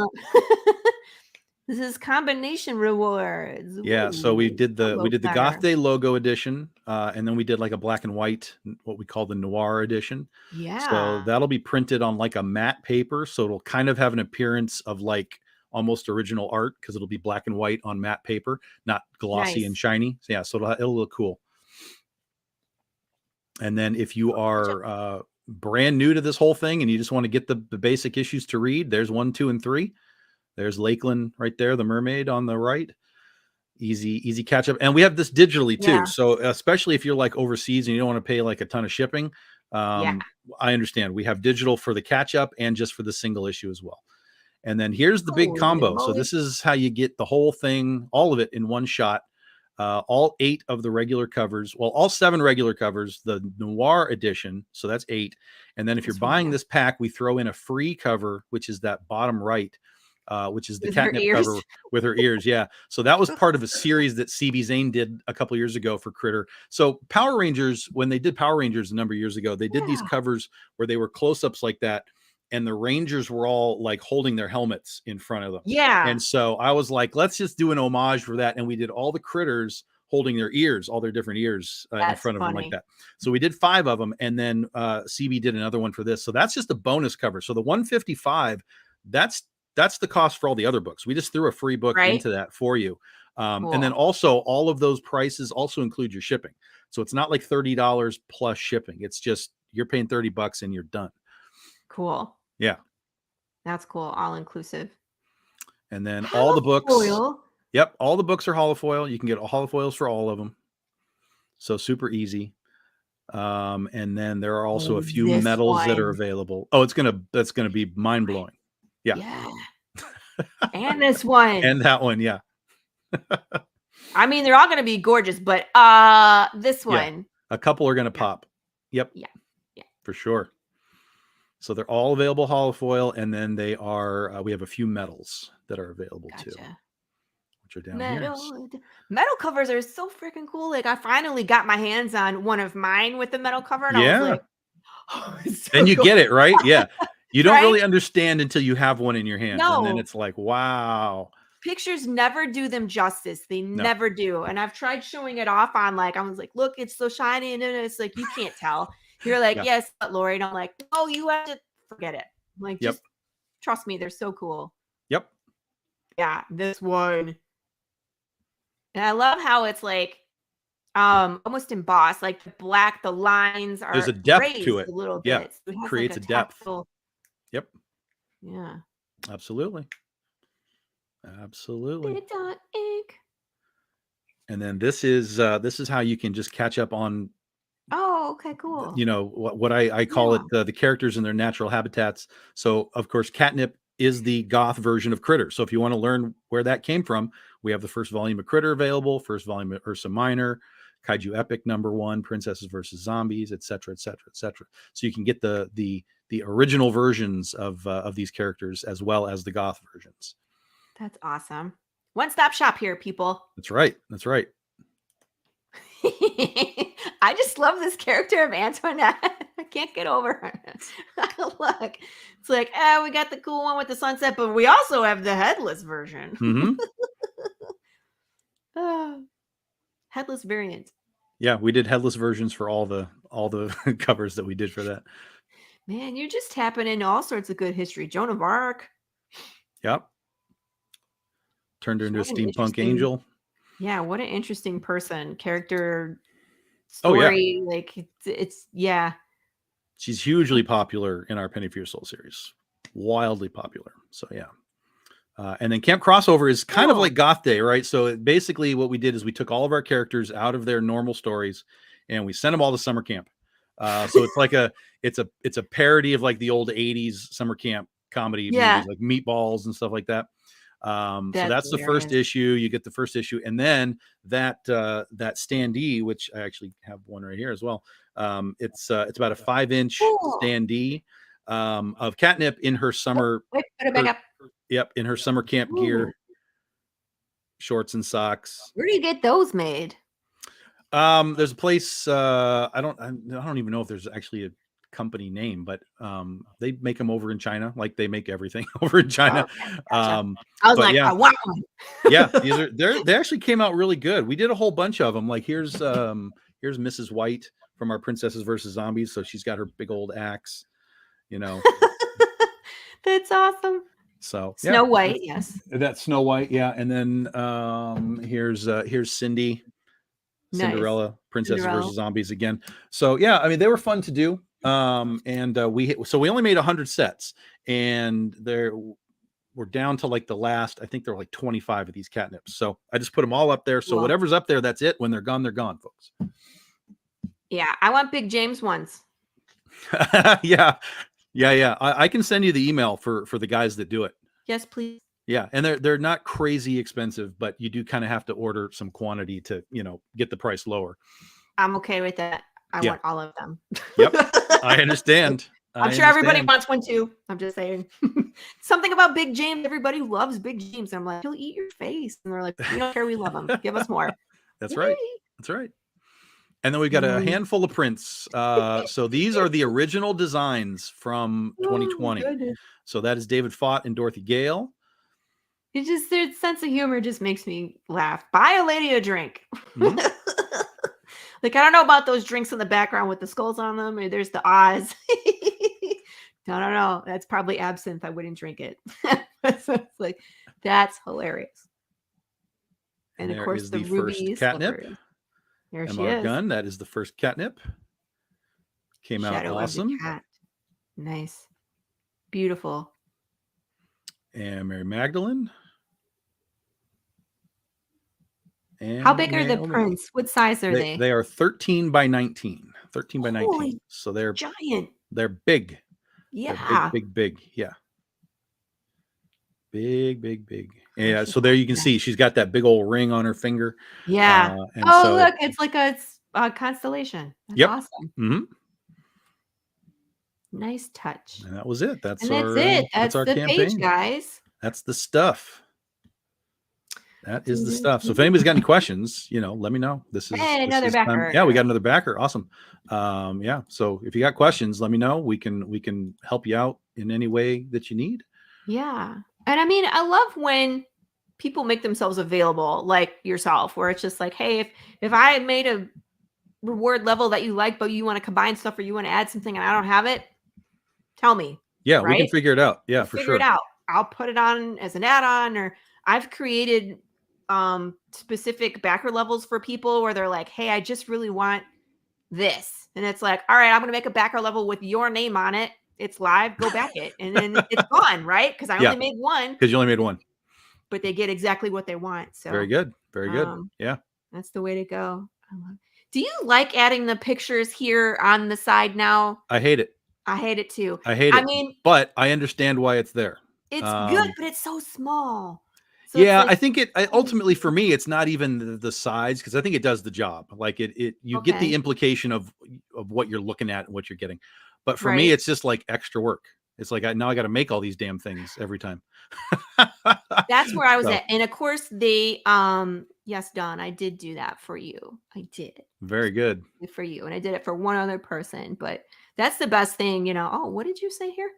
This is combination rewards. Yeah. So we did the Goth Day logo edition, and then we did like a black and white, what we call the noir edition. Yeah. So that'll be printed on like a matte paper, so it'll kind of have an appearance of like almost original art because it'll be black and white on matte paper, not glossy and shiny. So, yeah. So it'll look cool. And then if you are brand new to this whole thing and you just want to get the basic issues to read, there's 1, 2, and 3. There's Lakeland right there, the mermaid on the right. Easy catch up. And we have this digitally too. Yeah. So especially if you're like overseas and you don't want to pay like a ton of shipping, I understand. We have digital for the catch up and just for the single issue as well. And then here's the big combo. So this is how you get the whole thing, all of it in one shot. All 8 of the regular covers, well, all 7 regular covers, the noir edition. So that's 8. And then if you're buying this pack, we throw in a free cover, which is that bottom right. Which is the Catnip cover with her ears. Yeah. So that was part of a series that CB Zane did a couple years ago for Critter. So Power Rangers, when they did Power Rangers a number of years ago, they did these covers where they were close-ups like that. And the Rangers were all like holding their helmets in front of them. Yeah. And so I was like, let's just do an homage for that. And we did all the critters holding their ears, all their different ears in front of them like that. So we did 5 of them. And then CB did another one for this. So that's just a bonus cover. So the 155, that's the cost for all the other books. We just threw a free book into that for you. Cool. And then also all of those prices also include your shipping. So it's not like $30 plus shipping. It's just, you're paying $30 and you're done. Cool. Yeah. That's cool. All inclusive. And then all the books. Yep. All the books are holofoil. You can get holofoils for all of them. So super easy. And then there are also a few metals that are available. Oh, that's going to be mind blowing. Yeah. And this one. And that one, yeah. I mean, they're all going to be gorgeous, but this one. A couple are going to pop. Yep. Yeah. For sure. So they're all available holofoil, and then they are, we have a few metals that are available too. Which are down here. Metal covers are so freaking cool. Like I finally got my hands on one of mine with the metal cover, and I was like, oh, then you get it, right? Yeah. You don't really understand until you have one in your hands. No. And then it's like, wow. Pictures never do them justice. They never do. And I've tried showing it off on I was like, look, it's so shiny. And it's like, you can't tell. You're like, yes, but Laurie. And I'm like, oh, you have to forget it. I'm like, just trust me. They're so cool. Yep. Yeah. This one. And I love how it's like, almost embossed, like the black, the lines are. There's a depth to it. A little bit. Yeah. So it creates like a depth. Yep. Yeah. Absolutely. Ink. And then this is how you can just catch up on. Oh, okay, cool. You know what I call it the characters in their natural habitats. So of course, Catnip is the goth version of Critter. So if you want to learn where that came from, we have the first volume of Critter available, first volume of Ursa Minor, Kaiju Epic #1, Princesses versus Zombies, etc., etc., etc. So you can get the original versions of these characters as well as the goth versions. That's awesome. One-stop shop here, people. That's right. That's right. I just love this character of Antoinette. I can't get over her. Look, it's like, we got the cool one with the sunset, but we also have the headless version. Headless variant. Yeah, we did headless versions for all the covers that we did for that. Man, you're just tapping into all sorts of good history. Joan of Arc. Yep. Turned her into a steampunk angel. Yeah, what an interesting person, character, story. Oh, yeah. Like it's yeah. She's hugely popular in our Penny for Your Soul series. Wildly popular. So yeah. And then Camp Crossover is kind of like Goth Day, right? So basically what we did is we took all of our characters out of their normal stories and we sent them all to summer camp. So it's like it's a parody of like the old 80s summer camp comedy movies, like Meatballs and stuff like that. So that's the first issue. You get the first issue, and then that standee, which I actually have one right here as well. It's about a 5-inch standee of Catnip in her summer. Wait, put it back up. Yep, in her summer camp gear, shorts and socks. Where do you get those made? There's a place. I don't even know if there's actually a company name, but they make them over in China, like they make everything over in China. Okay, gotcha. I was like, I want one. Yeah, they actually came out really good. We did a whole bunch of them. Like here's Mrs. White from our Princesses versus Zombies. So she's got her big old axe, you know. That's awesome. So Snow White, yes. That's Snow White, yeah. And then here's Cindy, Cinderella, Princesses versus Zombies again. So yeah, I mean they were fun to do. We only made 100 sets, and we're down to like the last. I think there were like 25 of these catnips. So I just put them all up there. So whatever's up there, that's it. When they're gone, folks. Yeah, I want Big James ones. Yeah. I can send you the email for the guys that do it. Yes, please. Yeah, and they're not crazy expensive, but you do kind of have to order some quantity to get the price lower. I'm okay with that. I want all of them. Yep, I understand. I'm sure everybody wants one too. I'm just saying. Something about Big James. Everybody loves Big James. I'm like, he'll eat your face. And they're like, we don't care. We love him. Give us more. That's right. That's right. And then we've got a handful of prints. So these are the original designs from 2020. So that is David Fott and Dorothy Gale. It just, their sense of humor just makes me laugh. Buy a lady a drink. Mm-hmm. Like, I don't know about those drinks in the background with the skulls on them. Or there's the Oz. I don't know. That's probably absinthe. I wouldn't drink it. So it's like, that's hilarious. And of course, the ruby catnip. There she Emma is. Gunn. That is the first catnip. Came out awesome. Nice. Beautiful. And Mary Magdalene. And how big are the prints? What size are they? They are 13 by 19. 13 by 19. Holy so they're giant. They're big. Yeah. They're big. Yeah. Big. Yeah. So there you can see she's got that big old ring on her finger. Yeah. Look, it's like a constellation. That's awesome. Mm-hmm. Nice touch. And that was it. That's it. That's our the campaign, page, guys. That's the stuff. That is the stuff. So if anybody's got any questions, let me know. This is another backer. Yeah, we got another backer. Awesome. Yeah. So if you got questions, let me know. We can help you out in any way that you need. Yeah. And I mean, I love when people make themselves available, like yourself, where it's just like, hey, if I made a reward level that you like, but you want to combine stuff or you want to add something and I don't have it, tell me. Yeah, right? We can figure it out. Yeah, for sure. Figure it out. I'll put it on as an add-on, or I've created specific backer levels for people where they're like, hey, I just really want this. And it's like, all right, I'm going to make a backer level with your name on it. It's live, go back it. And then it's gone, right? Because I only made one. Because you only made one. But they get exactly what they want. So very good. Very good. Yeah. That's the way to go. Do you like adding the pictures here on the side now? I hate it. I hate it too. I mean, but I understand why it's there. It's good, but it's so small. So yeah, I think ultimately for me, it's not even the size, because I think it does the job. Like you get the implication of what you're looking at and what you're getting. But for me, it's just like extra work. It's like now I got to make all these damn things every time. That's where I was at. And of course, they yes, Don, I did do that for you. I did. Very good. Good for you. And I did it for one other person, but that's the best thing, you know. Oh, what did you say here?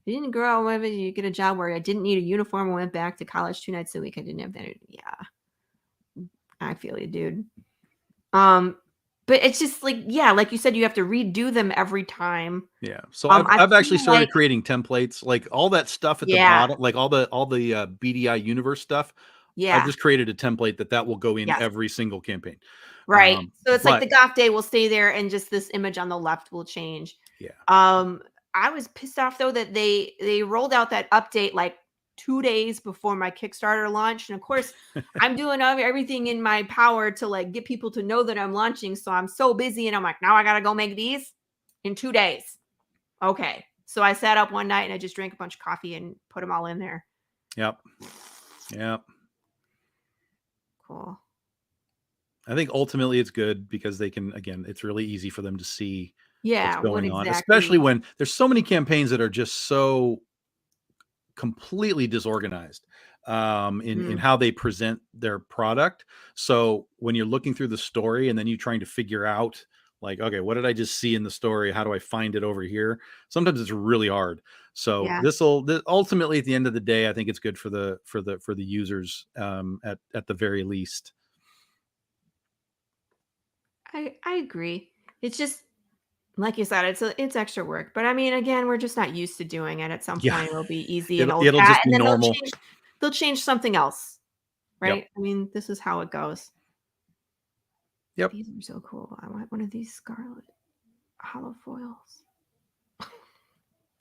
You didn't grow up, whatever, you get a job where I didn't need a uniform. I went back to college 2 nights a week. I didn't have that. Yeah, I feel you, dude. But it's just like, yeah, like you said, you have to redo them every time. Yeah. So I I've actually feel started like- creating templates, like all that stuff at the Yeah. bottom, like all the BDI universe stuff. Yeah. I've just created a template that will go in Yes. every single campaign. Right. So it's like but- the Goth day will stay there and just this image on the left will change. Yeah. I was pissed off though that they rolled out that update like 2 days before my Kickstarter launch. And of course, I'm doing everything in my power to like get people to know that I'm launching. So I'm so busy and I'm like, now I got to go make these in 2 days. Okay. So I sat up one night and I just drank a bunch of coffee and put them all in there. Yep. Cool. I think ultimately it's good because they can, again, it's really easy for them to see Yeah. what's going what on, exactly- especially when there's so many campaigns that are just so completely disorganized in how they present their product. So when you're looking through the story and then you're trying to figure out like, okay, what did I just see in the story? How do I find it over here? Sometimes it's really hard. So Yeah. this ultimately at the end of the day, I think it's good for the users at the very least. I agree. It's just like you said, it's extra work. But I mean, again, we're just not used to doing it. At some Yeah. point, it'll be easy and It'll just be then normal. They'll change something else, right? Yep. I mean, this is how it goes. Yep. These are so cool. I want one of these scarlet hollow foils.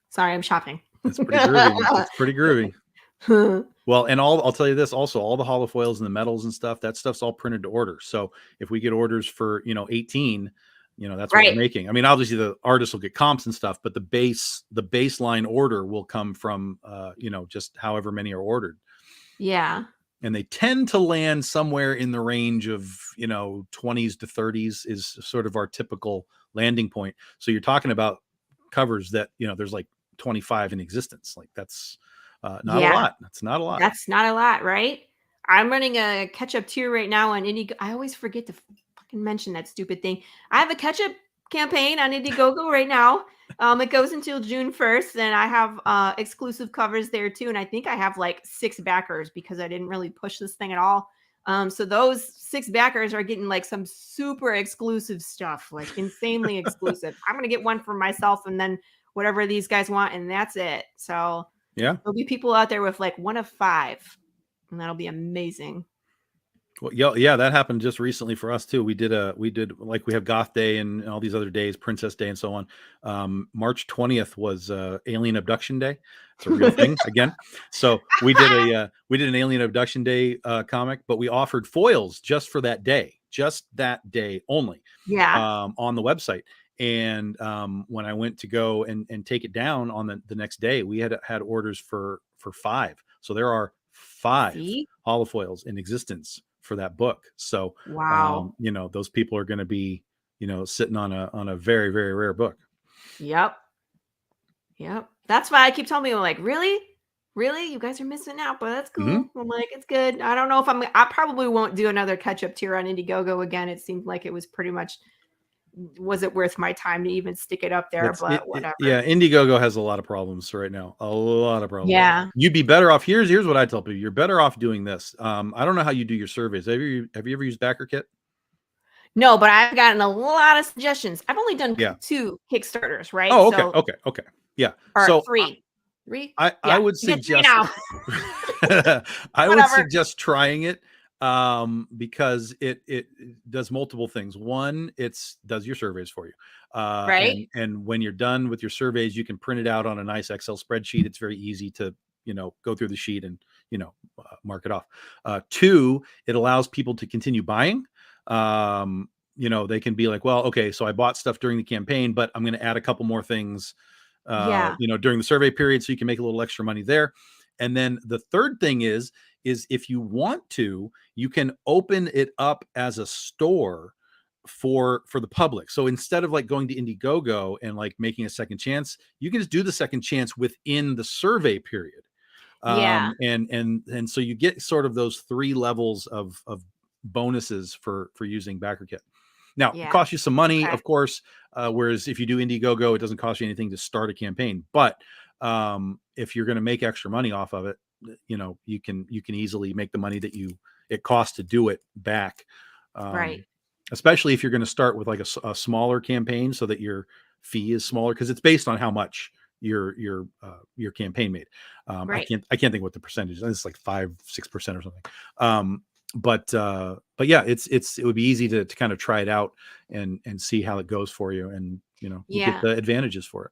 Sorry, I'm shopping. It's pretty groovy. It's pretty groovy. Well, and I'll tell you this also, all the hollow foils and the metals and stuff, that stuff's all printed to order. So if we get orders for, 18, that's what we're making. I mean, obviously the artists will get comps and stuff, but the baseline order will come from, just however many are ordered. Yeah. And they tend to land somewhere in the range of, 20s to 30s is sort of our typical landing point. So you're talking about covers that, there's like 25 in existence. Like that's not a lot. That's not a lot. That's not a lot, right? I'm running a catch-up tier right now on Indiegogo. I always forget to fucking mention that stupid thing. I have a catch-up campaign on Indiegogo right now. It goes until June 1st, and I have exclusive covers there too. And I think I have like 6 backers because I didn't really push this thing at all. So those 6 backers are getting like some super exclusive stuff, like insanely exclusive. I'm gonna get one for myself, and then whatever these guys want, and that's it. So yeah, there'll be people out there with like 1 of 5, and that'll be amazing. Well, yeah, that happened just recently for us too. We did like we have Goth Day and all these other days, Princess Day and so on. March 20th was Alien Abduction Day. It's a real thing again. So we did an Alien Abduction Day comic, but we offered foils just for that day only. Yeah. On the website. And when I went to go and take it down on the next day, we had orders for 5. So there are 5 holofoils in existence for that book. So wow, those people are going to be sitting on a very, very rare book. Yep. That's why I keep telling people, like, really you guys are missing out, but that's cool. Mm-hmm. I'm like, it's good. I don't know if I probably won't do another catch-up tier on Indiegogo again. It seemed like it was pretty much, was it worth my time to even stick it up there? But whatever. Yeah, Indiegogo has a lot of problems right now. A lot of problems. Yeah. You'd be better off. Here's what I tell people. You're better off doing this. I don't know how you do your surveys. Have you ever used BackerKit? No, but I've gotten a lot of suggestions. I've only done 2 Kickstarters, right? Oh, okay. Okay. Yeah. Or so 3. I would suggest I would suggest trying it because it does multiple things. One, does your surveys for you. Right. And when you're done with your surveys, you can print it out on a nice Excel spreadsheet. It's very easy to, go through the sheet and, mark it off. 2, it allows people to continue buying. They can be like, well, okay, so I bought stuff during the campaign, but I'm going to add a couple more things, during the survey period, so you can make a little extra money there. And then the third thing is if you want to, you can open it up as a store for the public. So instead of like going to Indiegogo and like making a second chance, you can just do the second chance within the survey period. And so you get sort of those 3 levels of bonuses for using BackerKit. Now, it costs you some money, Okay. of course. Whereas if you do Indiegogo, it doesn't cost you anything to start a campaign. But if you're going to make extra money off of it, you know, you can easily make the money that it costs to do it back. Right. Especially if you're going to start with like a smaller campaign, so that your fee is smaller, because it's based on how much your campaign made. Right. I can't think what the percentage is. It's like 5-6% or something. But yeah, it would be easy to kind of try it out and see how it goes for you, and you know, you get the advantages for it.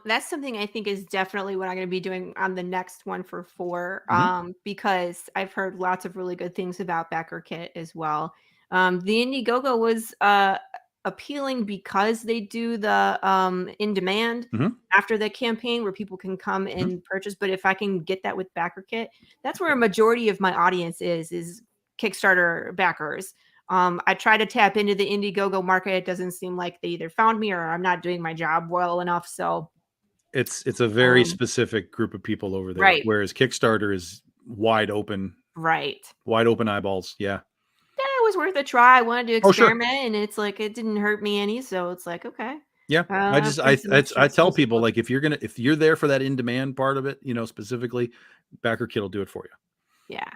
That's something I think is definitely what I'm going to be doing on the next one for 4. Because I've heard lots of really good things about Backer Kit as well. The Indiegogo was appealing because they do the in demand after the campaign where people can come and purchase. But if I can get that with Backer Kit, that's where a majority of my audience is Kickstarter backers. I try to tap into the Indiegogo market. It doesn't seem like they either found me or I'm not doing my job well enough. So it's a very specific group of people over there, right. Whereas Kickstarter is wide open, wide open eyeballs. Yeah. It was worth a try. I wanted to experiment, and it's like it didn't hurt me any, so it's like okay. Yeah, I tell people, like, if you're there for that in demand part of it, you know, specifically, Backer Kit will do it for you. Yeah,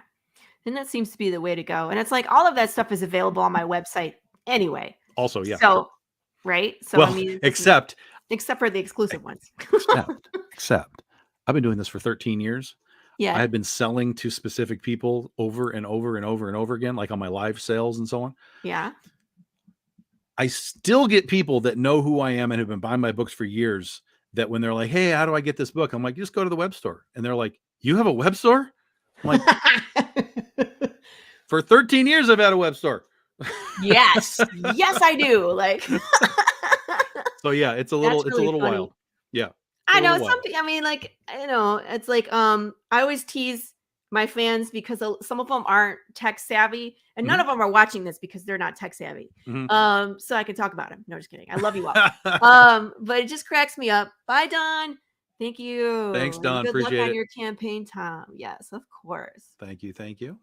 and that seems to be the way to go. And it's like all of that stuff is available on my website anyway. Also, yeah. So, right. So well, I mean, except for the exclusive ones. except I've been doing this for 13 years. Yeah. I've been selling to specific people over and over and over and over again, like on my live sales and so on. Yeah. I still get people that know who I am and have been buying my books for years, that when they're like, hey, how do I get this book? I'm like, just go to the web store. And they're like, you have a web store? I'm like, for 13 years, I've had a web store. Yes. Yes, I do. Like, so yeah, it's a little funny. wild. Yeah. I know something. I mean, like, you know, it's like, I always tease my fans because some of them aren't tech savvy, and none of them are watching this because they're not tech savvy. So I can talk about them. No, just kidding. I love you all. But it just cracks me up. Bye, Don. Thank you. Thanks, Don. Good Appreciate luck on it. your campaign, Tom. Yes, of course. Thank you.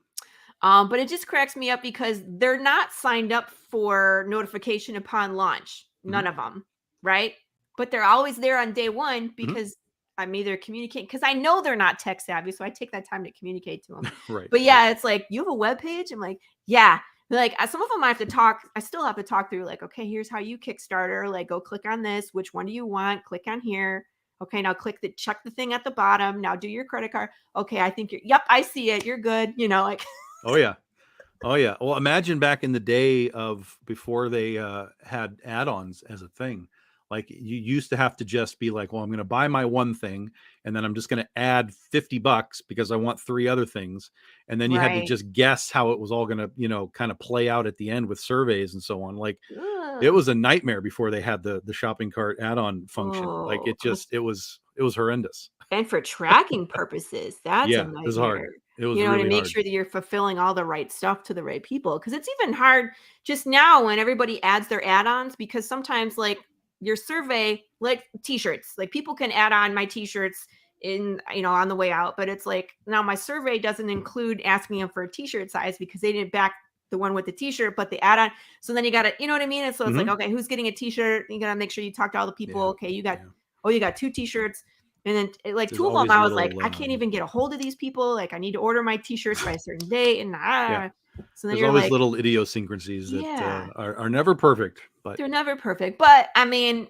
But it just cracks me up because they're not signed up for notification upon launch. None of them, right? But they're always there on day one because I'm either communicating, because I know they're not tech savvy, so I take that time to communicate to them. Right. But yeah, it's like, you have a web page? I'm like, yeah. Like, some of them I still have to talk through, like, okay, here's how you Kickstarter. Like, go click on this. Which one do you want? Click on here. Okay, now check the thing at the bottom. Now do your credit card. Okay, I think yep, I see it. You're good. You know, like. Oh yeah. Well, imagine back in the day before they had add-ons as a thing. Like, you used to have to just be like, well, I'm going to buy my one thing, and then I'm just going to add $50 because I want 3 other things. And then you had to just guess how it was all going to, you know, kind of play out at the end with surveys and so on. Like, it was a nightmare before they had the shopping cart add-on function. Like, it was horrendous. And for tracking purposes, that's a nightmare. It was hard. It was, you know, really to make hard. sure that you're fulfilling all the right stuff to the right people. Because it's even hard just now when everybody adds their add-ons, because sometimes, like, your survey, like t-shirts, like, people can add on my t-shirts in, you know, on the way out, but it's like, now my survey doesn't include asking them for a t-shirt size because they didn't back the one with the t-shirt, but the add-on. So then you got to, you know what I mean? And so it's like, okay, who's getting a t-shirt? You got to make sure you talk to all the people. Okay, you got 2 t-shirts. And then, like, There's 2 of them, I was little, like, I can't even get a hold of these people. Like, I need to order my t-shirts by a certain date. And so then there's you're always like, little idiosyncrasies that are never perfect, but they're never perfect. But I mean,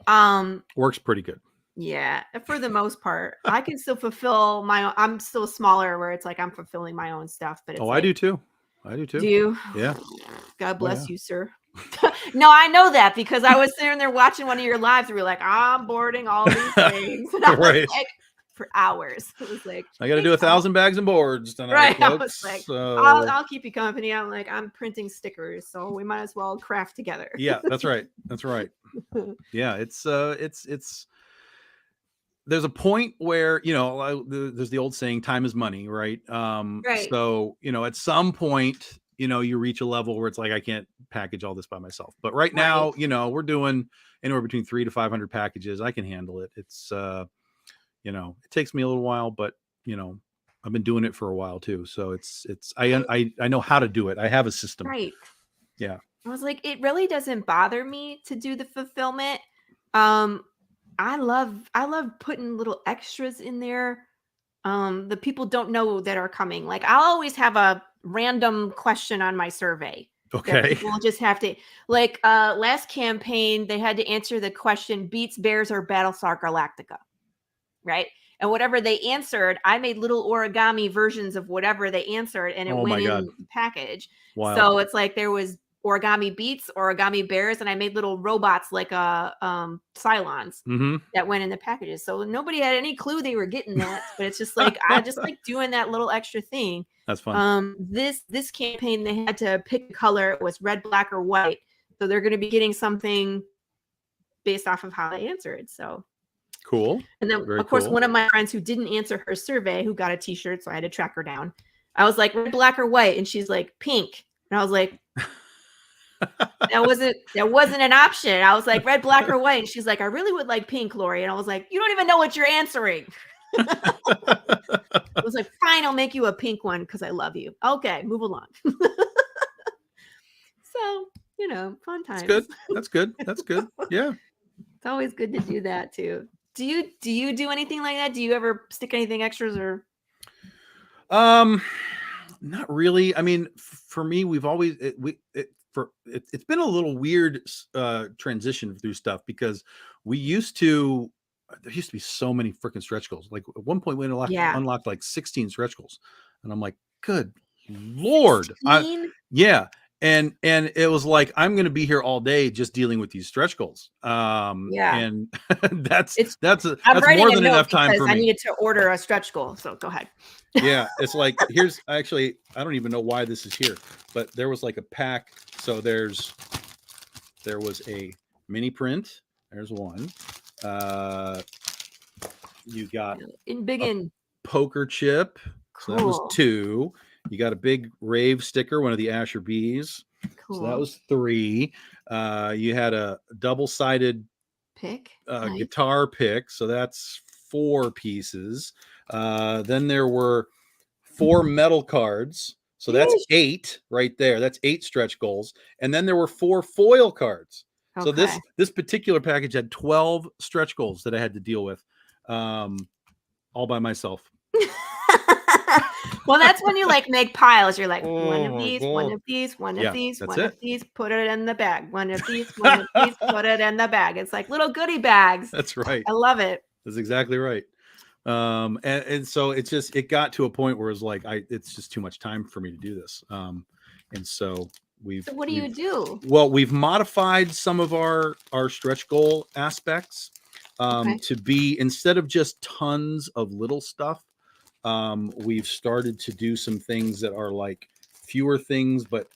works pretty good. Yeah, for the most part, I can still fulfill my own. I'm still smaller where it's like I'm fulfilling my own stuff. But it's I do too. Do you? Yeah. God bless you, sir. No, I know that because I was sitting there watching one of your lives. And we were like, I'm boarding all these things. And I was like, for hours. It was like, I got to do 1,000 bags and boards tonight. Right. Folks. I was like, so... I'll keep you company. I'm like, I'm printing stickers, so we might as well craft together. Yeah, that's right. That's right. Yeah, it's there's a point where, you know, there's the old saying, time is money, right? Right. So, you know, at some point, you know, you reach a level where it's like, I can't package all this by myself. But right now, you know, we're doing anywhere between 300 to 500 packages. I can handle it. It's, you know, it takes me a little while, but, you know, I've been doing it for a while too. So I know how to do it. I have a system. Right. Yeah. I was like, it really doesn't bother me to do the fulfillment. I love putting little extras in there. The people don't know that are coming. Like I'll always have a random question on my survey. Okay. People just have to, like, last campaign, they had to answer the question, Beats, Bears, or Battlestar Galactica, right? And whatever they answered, I made little origami versions of whatever they answered, and it Oh went my God. in the package. Wild. So it's like there was origami Beats, origami Bears, and I made little robots like Cylons that went in the packages. So nobody had any clue they were getting that, but it's just like I just like doing that little extra thing. That's fun. This campaign, they had to pick a color. It was red, black, or white. So they're going to be getting something based off of how they answered. So cool. And then, Very of course, cool. one of my friends who didn't answer her survey, who got a T-shirt, so I had to track her down. I was like, red, black, or white, and she's like, pink. And I was like, that wasn't an option. I was like, red, black, or white, and she's like, I really would like pink, Laurie. And I was like, you don't even know what you're answering. I was like, fine, I'll make you a pink one because I love you. Okay, move along. So, fun times. That's good. Yeah. It's always good to do that too. Do you do anything like that? Do you ever stick anything extras or? Not really. I mean, for me, we've always it's been a little weird transition through stuff because there used to be so many freaking stretch goals. Like at one point we unlocked like 16 stretch goals, and I'm like, good Lord. Yeah. And it was like, I'm going to be here all day just dealing with these stretch goals. And that's more than enough time for me. I needed to order a stretch goal. So go ahead. Yeah. It's like, I don't even know why this is here, but there was like a pack. So there was a mini print. There's one. You got in poker chip. Cool. So that was 2. You got a big rave sticker, one of the Asher Bees. Cool. So that was 3. You had a double-sided pick, guitar pick. So that's 4 pieces. Then there were 4 metal cards. So that's 8 right there. That's 8 stretch goals. And then there were 4 foil cards. Okay. So this particular package had 12 stretch goals that I had to deal with all by myself. Well, that's when you like make piles. You're like, one of these, one of these, one of these, one of these, put it in the bag. One of these, one of these, put it in the bag. It's like little goodie bags. That's right. I love it. That's exactly right. And so it got to a point where it's like, it's just too much time for me to do this. And so So what do you do? Well, we've modified some of our stretch goal aspects to be, instead of just tons of little stuff, we've started to do some things that are like fewer things, but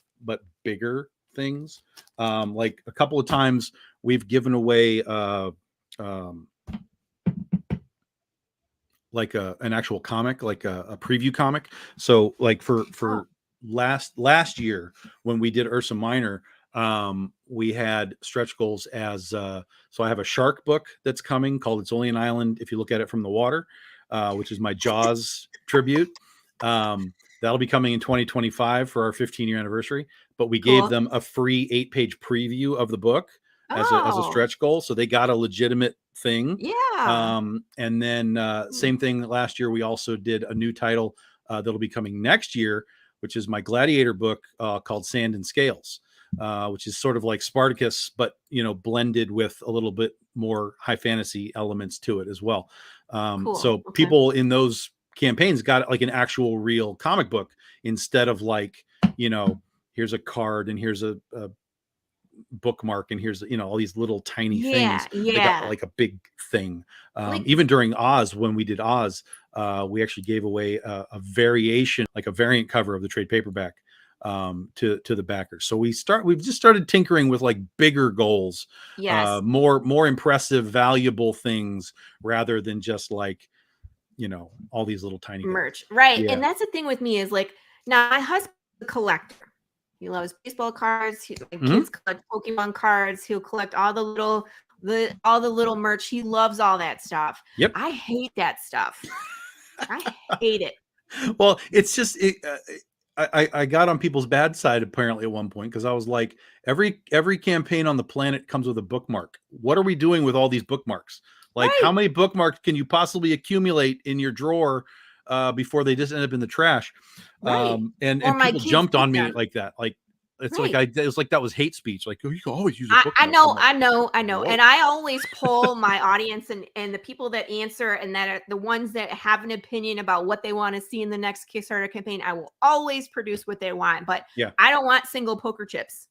bigger things. Like a couple of times we've given away like an actual comic, like a preview comic. So like for last year when we did Ursa Minor, we had stretch goals as so I have a shark book that's coming called It's Only an Island If You Look at It from the Water, which is my Jaws tribute. That'll be coming in 2025 for our 15-year anniversary, but we gave them a free 8-page preview of the book as a stretch goal, so they got a legitimate thing. And then same thing last year, we also did a new title that'll be coming next year, which is my Gladiator book called Sand and Scales, which is sort of like Spartacus, but blended with a little bit more high fantasy elements to it as well. So people in those campaigns got like an actual real comic book instead of like, here's a card and here's a bookmark and here's all these little tiny things. They got like a big thing. Even during Oz, when we did Oz, we actually gave away a variation, like a variant cover of the trade paperback to the backers. So we've just started tinkering with like bigger goals, more impressive, valuable things rather than just like all these little tiny merch, goals. right? And that's the thing with me is like, now my husband's a collector. He loves baseball cards. Kids collect Pokemon cards. He'll collect all the little merch. He loves all that stuff. Yep. I hate that stuff. I hate it. Well, it's just I got on people's bad side apparently at one point because I was like, every campaign on the planet comes with a bookmark. What are we doing with all these bookmarks? Like, how many bookmarks can you possibly accumulate in your drawer before they just end up in the trash? And Or my people kids jumped keep on me them. like that. Like, it's Right. like it was like that was hate speech. Like, oh, you can always use a bookmark. I know, I'm like, I know. whoa. And I always poll my audience and the people that answer and that are the ones that have an opinion about what they want to see in the next Kickstarter campaign. I will always produce what they want, but Yeah. I don't want single poker chips.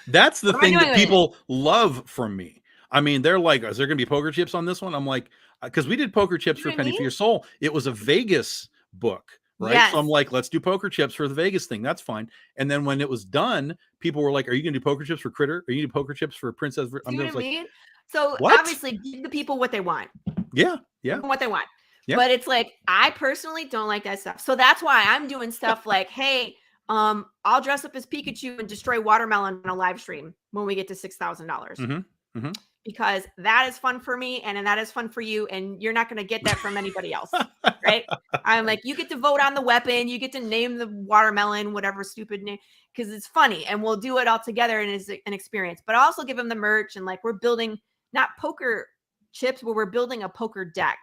That's the What am I thing doing that with it? people love from me. I mean, they're like, is there going to be poker chips on this one? I'm like, because we did poker chips You for know what I Penny for mean? Your Soul. It was a Vegas book, right? Yes. So I'm like, let's do poker chips for the Vegas thing. That's fine. And then when it was done, people were like, are you going to do poker chips for Critter? Are you going to do poker chips for Princess? You know what I mean? So what? obviously give the people what they want. Yeah. Give them what they want. Yeah. But it's like, I personally don't like that stuff. So that's why I'm doing stuff like, hey, I'll dress up as Pikachu and destroy watermelon on a live stream when we get to $6,000. Because that is fun for me and that is fun for you. And you're not going to get that from anybody else. Right. I'm like, you get to vote on the weapon. You get to name the watermelon, whatever stupid name, because it's funny and we'll do it all together and it's an experience. But I also give them the merch and like we're building not poker chips, but we're building a poker deck.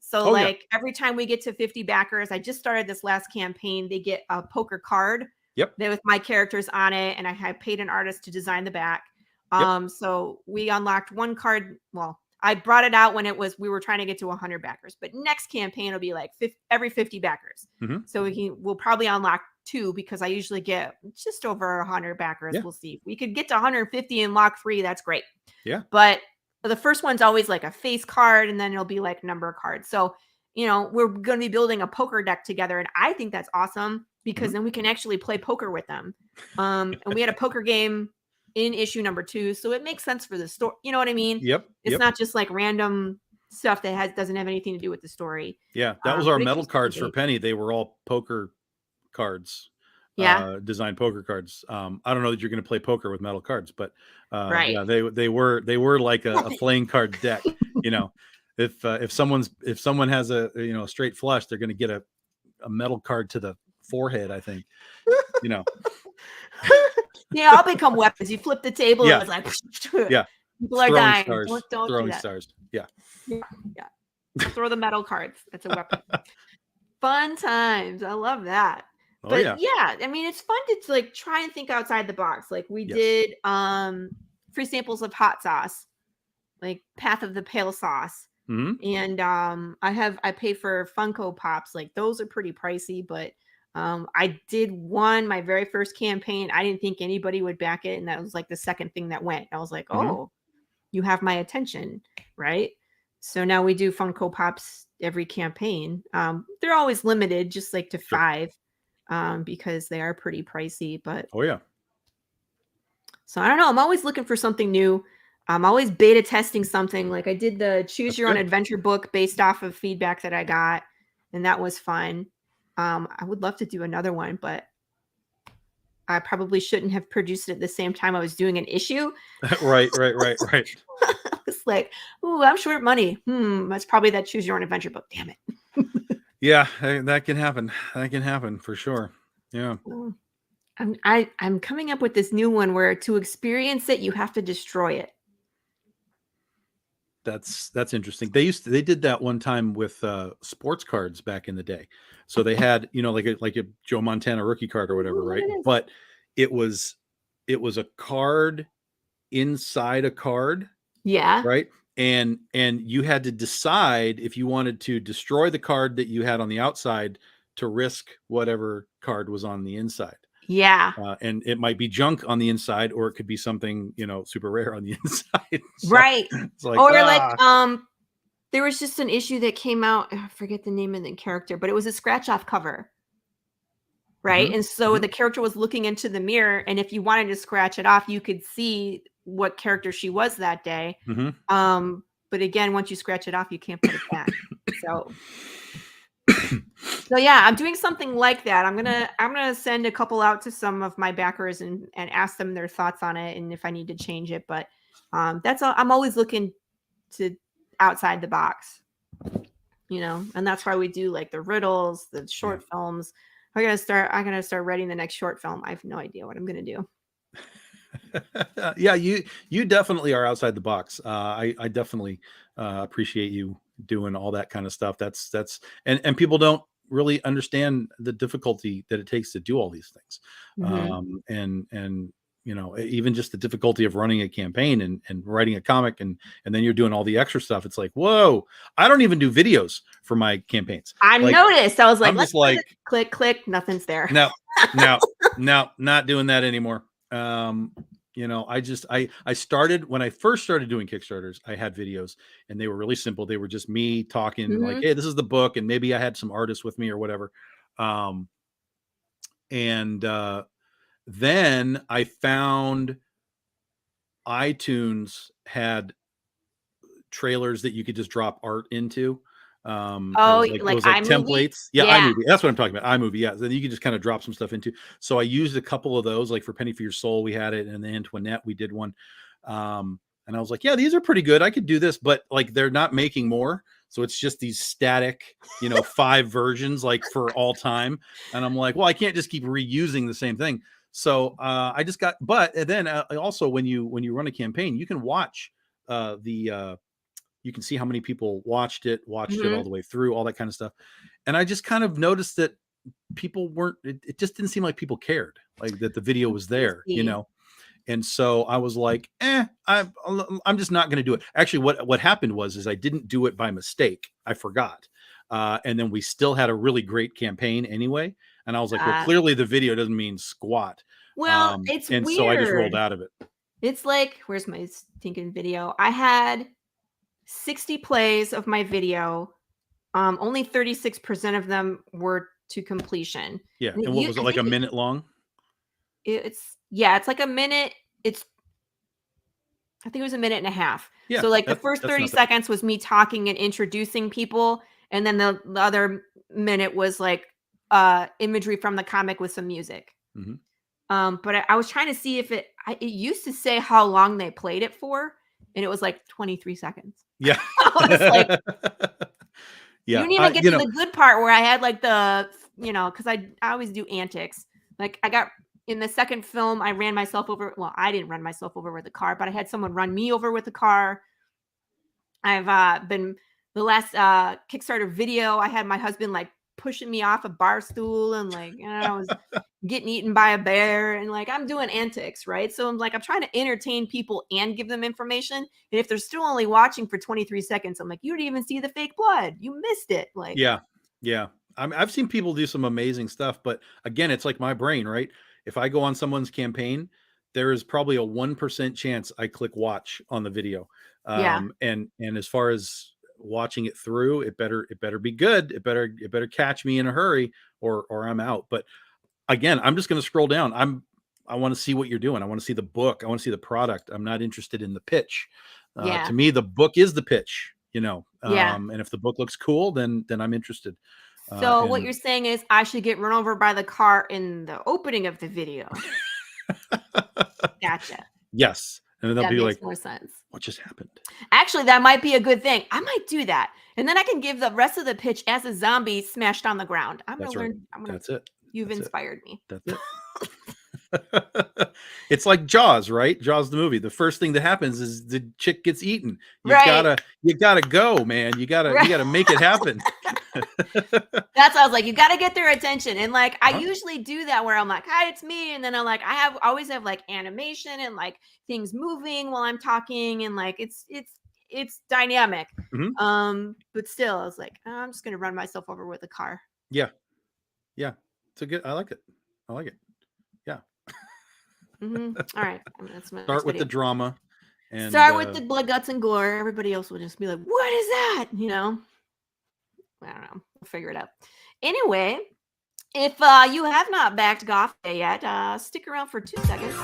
So every time we get to 50 backers, I just started this last campaign. They get a poker card with my characters on it. And I had paid an artist to design the back. So we unlocked one card. Well, I brought it out when we were trying to get to 100 backers, but next campaign will be like every 50 backers. So we'll probably unlock 2 because I usually get just over 100 backers. We'll see if we could get to 150 and lock 3. That's great. Yeah. But the first one's always like a face card and then it'll be like number cards. So, we're going to be building a poker deck together. And I think that's awesome because then we can actually play poker with them. And we had a poker game in issue number 2. So it makes sense for the story. You know what I mean? It's not just like random stuff that doesn't have anything to do with the story. Yeah. That was our metal cards for Penny. They were all poker cards. Designed poker cards. I don't know that you're going to play poker with metal cards, but yeah, they were like a playing card deck. If someone has a straight flush, they're going to get a metal card to the forehead. I think. Yeah, I'll become weapons. You flip the table. Yeah. And it's like, yeah. People are throwing dying. Stars. Don't throwing do that. stars. Yeah. Throw the metal cards. That's a weapon. Fun times. I love that. Oh, But yeah. I mean, it's fun to like try and think outside the box. Like we did free samples of hot sauce, like Path of the Pale Sauce. And I pay for Funko Pops. Like those are pretty pricey, but I did my very first campaign. I didn't think anybody would back it. And that was like the second thing that went. I was like, oh, you have my attention. Right. So now we do Funko Pops every campaign. They're always limited, just like to 5. Because they are pretty pricey, but so I don't know. I'm always looking for something new. I'm always beta testing something. Like I did the Choose Your Own Adventure book based off of feedback that I got, and that was fun. I would love to do another one, but I probably shouldn't have produced it at the same time I was doing an issue. Right. I was like, ooh, I'm short money. That's probably that Choose Your Own Adventure book. Damn it. Yeah, that can happen. That can happen for sure. Yeah. I'm coming up with this new one where to experience it, you have to destroy it. That's interesting. They did that one time with sports cards back in the day. So they had, like a Joe Montana rookie card or whatever, right? But it was a card inside a card. Yeah. Right. And you had to decide if you wanted to destroy the card that you had on the outside to risk whatever card was on the inside. Yeah. And it might be junk on the inside, or it could be something, super rare on the inside. So right. It's like, like, there was just an issue that came out. I forget the name of the character, but it was a scratch off cover. Right. And so the character was looking into the mirror. And if you wanted to scratch it off, you could see what character she was that day. But again, once you scratch it off, you can't put it back. So yeah, I'm doing something like that. I'm gonna send a couple out to some of my backers and ask them their thoughts on it and if I need to change it. But that's all. I'm always looking to outside the box, and that's why we do like the riddles, the short films. I gotta start writing the next short film. I have no idea what I'm gonna do. Yeah, you definitely are outside the box. I definitely appreciate you doing all that kind of stuff. That's and people don't really understand the difficulty that it takes to do all these things. And you know, even just the difficulty of running a campaign and writing a comic and then you're doing all the extra stuff. It's like, whoa, I don't even do videos for my campaigns. I noticed. I was like, I'm just like, click, nothing's there. No, not doing that anymore. You know, I started when I first started doing Kickstarters, I had videos and they were really simple. They were just me talking like, hey, this is the book. And maybe I had some artists with me or whatever. Then I found iTunes had trailers that you could just drop art into. It was like templates. Yeah, iMovie. That's what I'm talking about. iMovie. Yeah. Then you can just kind of drop some stuff into. So I used a couple of those, like for Penny for Your Soul, we had it, and then Antoinette, we did one. And I was like, yeah, these are pretty good. I could do this, but like they're not making more. So it's just these static, 5 versions like for all time. And I'm like, well, I can't just keep reusing the same thing. So I just got, but then also when you run a campaign, you can watch you can see how many people watched it all the way through, all that kind of stuff. And I just kind of noticed that people it just didn't seem like people cared, like that the video was there, And so I was like, I'm just not going to do it. Actually, what happened was I didn't do it by mistake. I forgot. And then we still had a really great campaign anyway. And I was like, well, clearly the video doesn't mean squat. Well, it's and weird. So I just rolled out of it. It's like, where's my stinking video? I had 60 plays of my video. Only 36% of them were to completion. Yeah. And what was it, like a minute long? It's like a minute. I think it was a minute and a half. Yeah, so like the first 30 seconds was me talking and introducing people. And then the other minute was like imagery from the comic with some music. But I was trying to see if it used to say how long they played it for. And it was like 23 seconds. Yeah. I was like, you didn't even get to the good part where I had like the, because I always do antics. Like I got in the second film, I ran myself over. Well, I didn't run myself over with a car, but I had someone run me over with a car. I've been the last Kickstarter video. I had my husband like pushing me off a bar stool and like, I was getting eaten by a bear and like, I'm doing antics. Right. So I'm like, I'm trying to entertain people and give them information. And if they're still only watching for 23 seconds, I'm like, you didn't even see the fake blood. You missed it. Like, yeah. I've seen people do some amazing stuff, but again, it's like my brain, right? If I go on someone's campaign, there is probably a 1% chance I click watch on the video. And as far as watching it through, it better be good. It better catch me in a hurry or I'm out. But again, I'm just going to scroll down. I want to see what you're doing. I want to see the book. I want to see the product. I'm not interested in the pitch. To me, the book is the pitch, and if the book looks cool, then I'm interested. So what you're saying is I should get run over by the car in the opening of the video. Gotcha. Yes. And then they'll be like, more sense. What just happened? Actually, that might be a good thing. I might do that. And then I can give the rest of the pitch as a zombie smashed on the ground. That's it. You've inspired me. That's it. It's like Jaws, right? Jaws the movie. The first thing that happens is the chick gets eaten. You gotta go, man. You gotta make it happen. That's why I was like, you gotta get their attention. And like I usually do that where I'm like, hi, it's me. And then I'm like, I always have like animation and like things moving while I'm talking, and like it's dynamic. But still I was like, I'm just gonna run myself over with a car. Yeah. It's a good, I like it. Yeah. All right. Start with the drama. And start with the blood, guts, and gore. Everybody else will just be like, what is that? I don't know. We'll figure it out. Anyway, if you have not backed Goth yet, stick around for 2 seconds.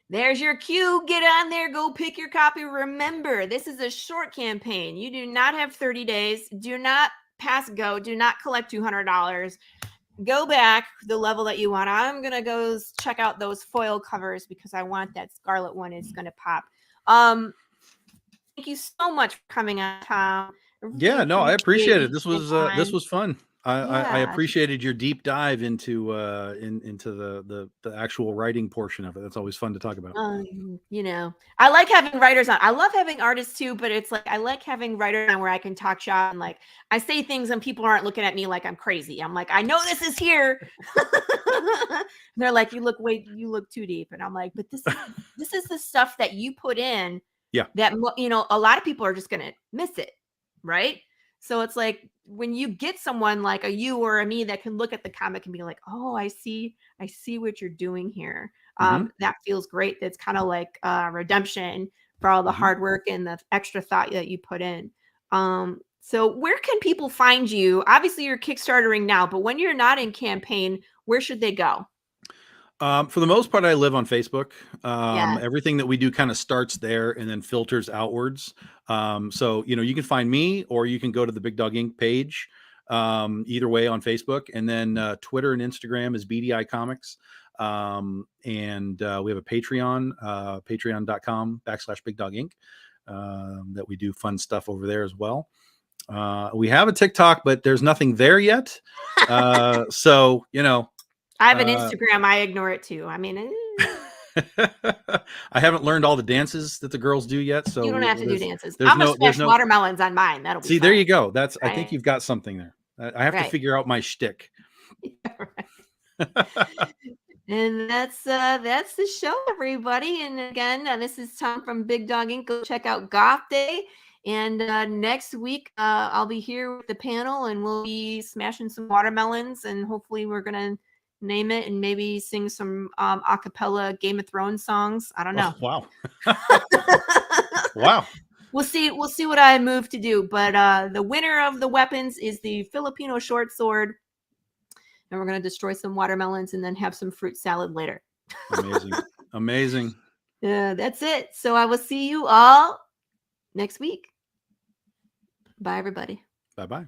There's your cue. Get on there. Go pick your copy. Remember, this is a short campaign. You do not have 30 days. Do not past go. Do not collect $200. Go back the level that you want. I'm gonna go check out those foil covers because I want that scarlet one. It's gonna pop. Thank you so much for coming on, Tom. Yeah, no, I appreciate it. This was fun. I Yeah. appreciated your deep dive into the actual writing portion of it. That's always fun to talk about. You know, I like having writers on. I love having artists too, but it's like I like having writers on where I can talk shop and like I say things and people aren't looking at me like I'm crazy. I'm like, I know this is here. They're like, you look too deep, and I'm like, but this is the stuff that you put in. Yeah. That a lot of people are just gonna miss it, right? So it's like when you get someone like a you or a me that can look at the comic and be like, oh, I see what you're doing here. That feels great. That's kind of like redemption for all the hard work and the extra thought that you put in. So where can people find you? Obviously you're Kickstartering now, but when you're not in campaign, where should they go? For the most part, I live on Facebook. Yeah. Everything that we do kind of starts there and then filters outwards. So, you can find me or you can go to the Big Dog Inc. page. Either way on Facebook, and then Twitter and Instagram is BDI Comics. And we have a Patreon, patreon.com/Big Dog Inc. That we do fun stuff over there as well. We have a TikTok, but there's nothing there yet. So, I have an Instagram. I ignore it too. I mean, I haven't learned all the dances that the girls do yet, so you don't have to do dances. I'm gonna smash watermelons on mine. That'll be see. fun. There you go. That's right. I think you've got something there. I have to figure out my shtick. And that's the show, everybody. And again, this is Tom from Big Dog Inc. Go check out Goth Day. And next week, I'll be here with the panel, and we'll be smashing some watermelons, and hopefully, we're gonna name it and maybe sing some a cappella Game of Thrones songs. I don't know. Oh, wow. Wow. We'll see what I move to do. But the winner of the weapons is the Filipino short sword. And we're going to destroy some watermelons and then have some fruit salad later. Amazing. That's it. So I will see you all next week. Bye, everybody. Bye-bye.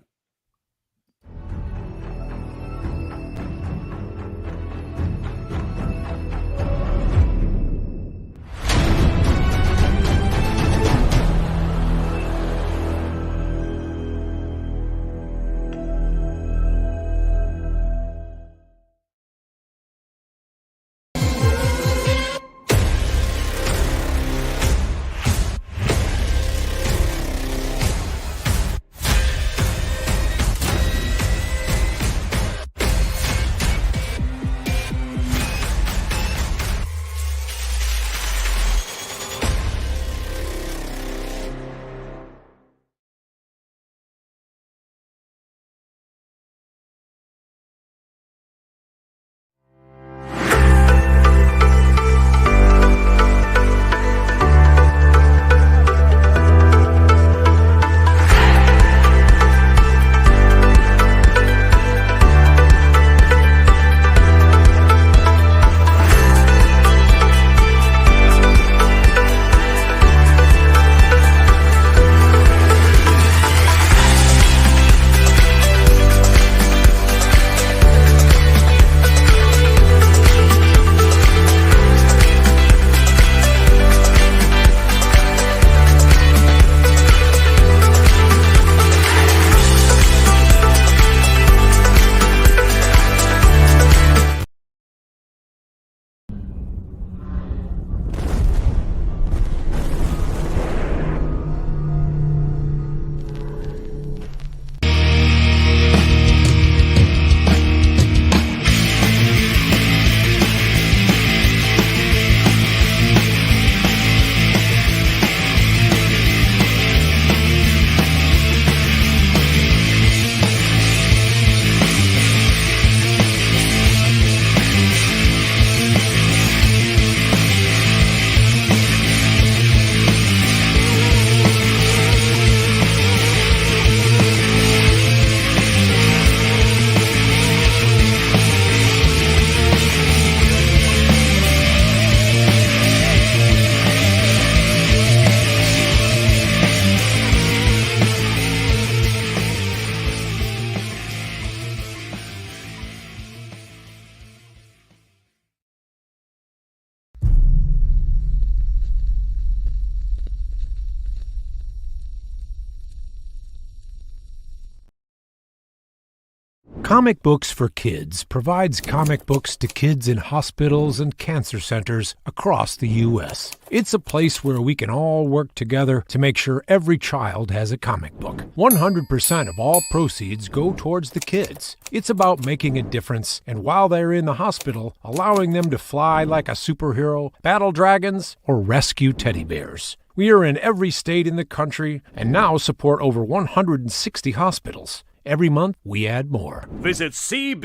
Comic Books for Kids provides comic books to kids in hospitals and cancer centers across the U.S. It's a place where we can all work together to make sure every child has a comic book. 100% of all proceeds go towards the kids. It's about making a difference, and while they're in the hospital, allowing them to fly like a superhero, battle dragons, or rescue teddy bears. We are in every state in the country and now support over 160 hospitals. Every month, we add more. Visit CB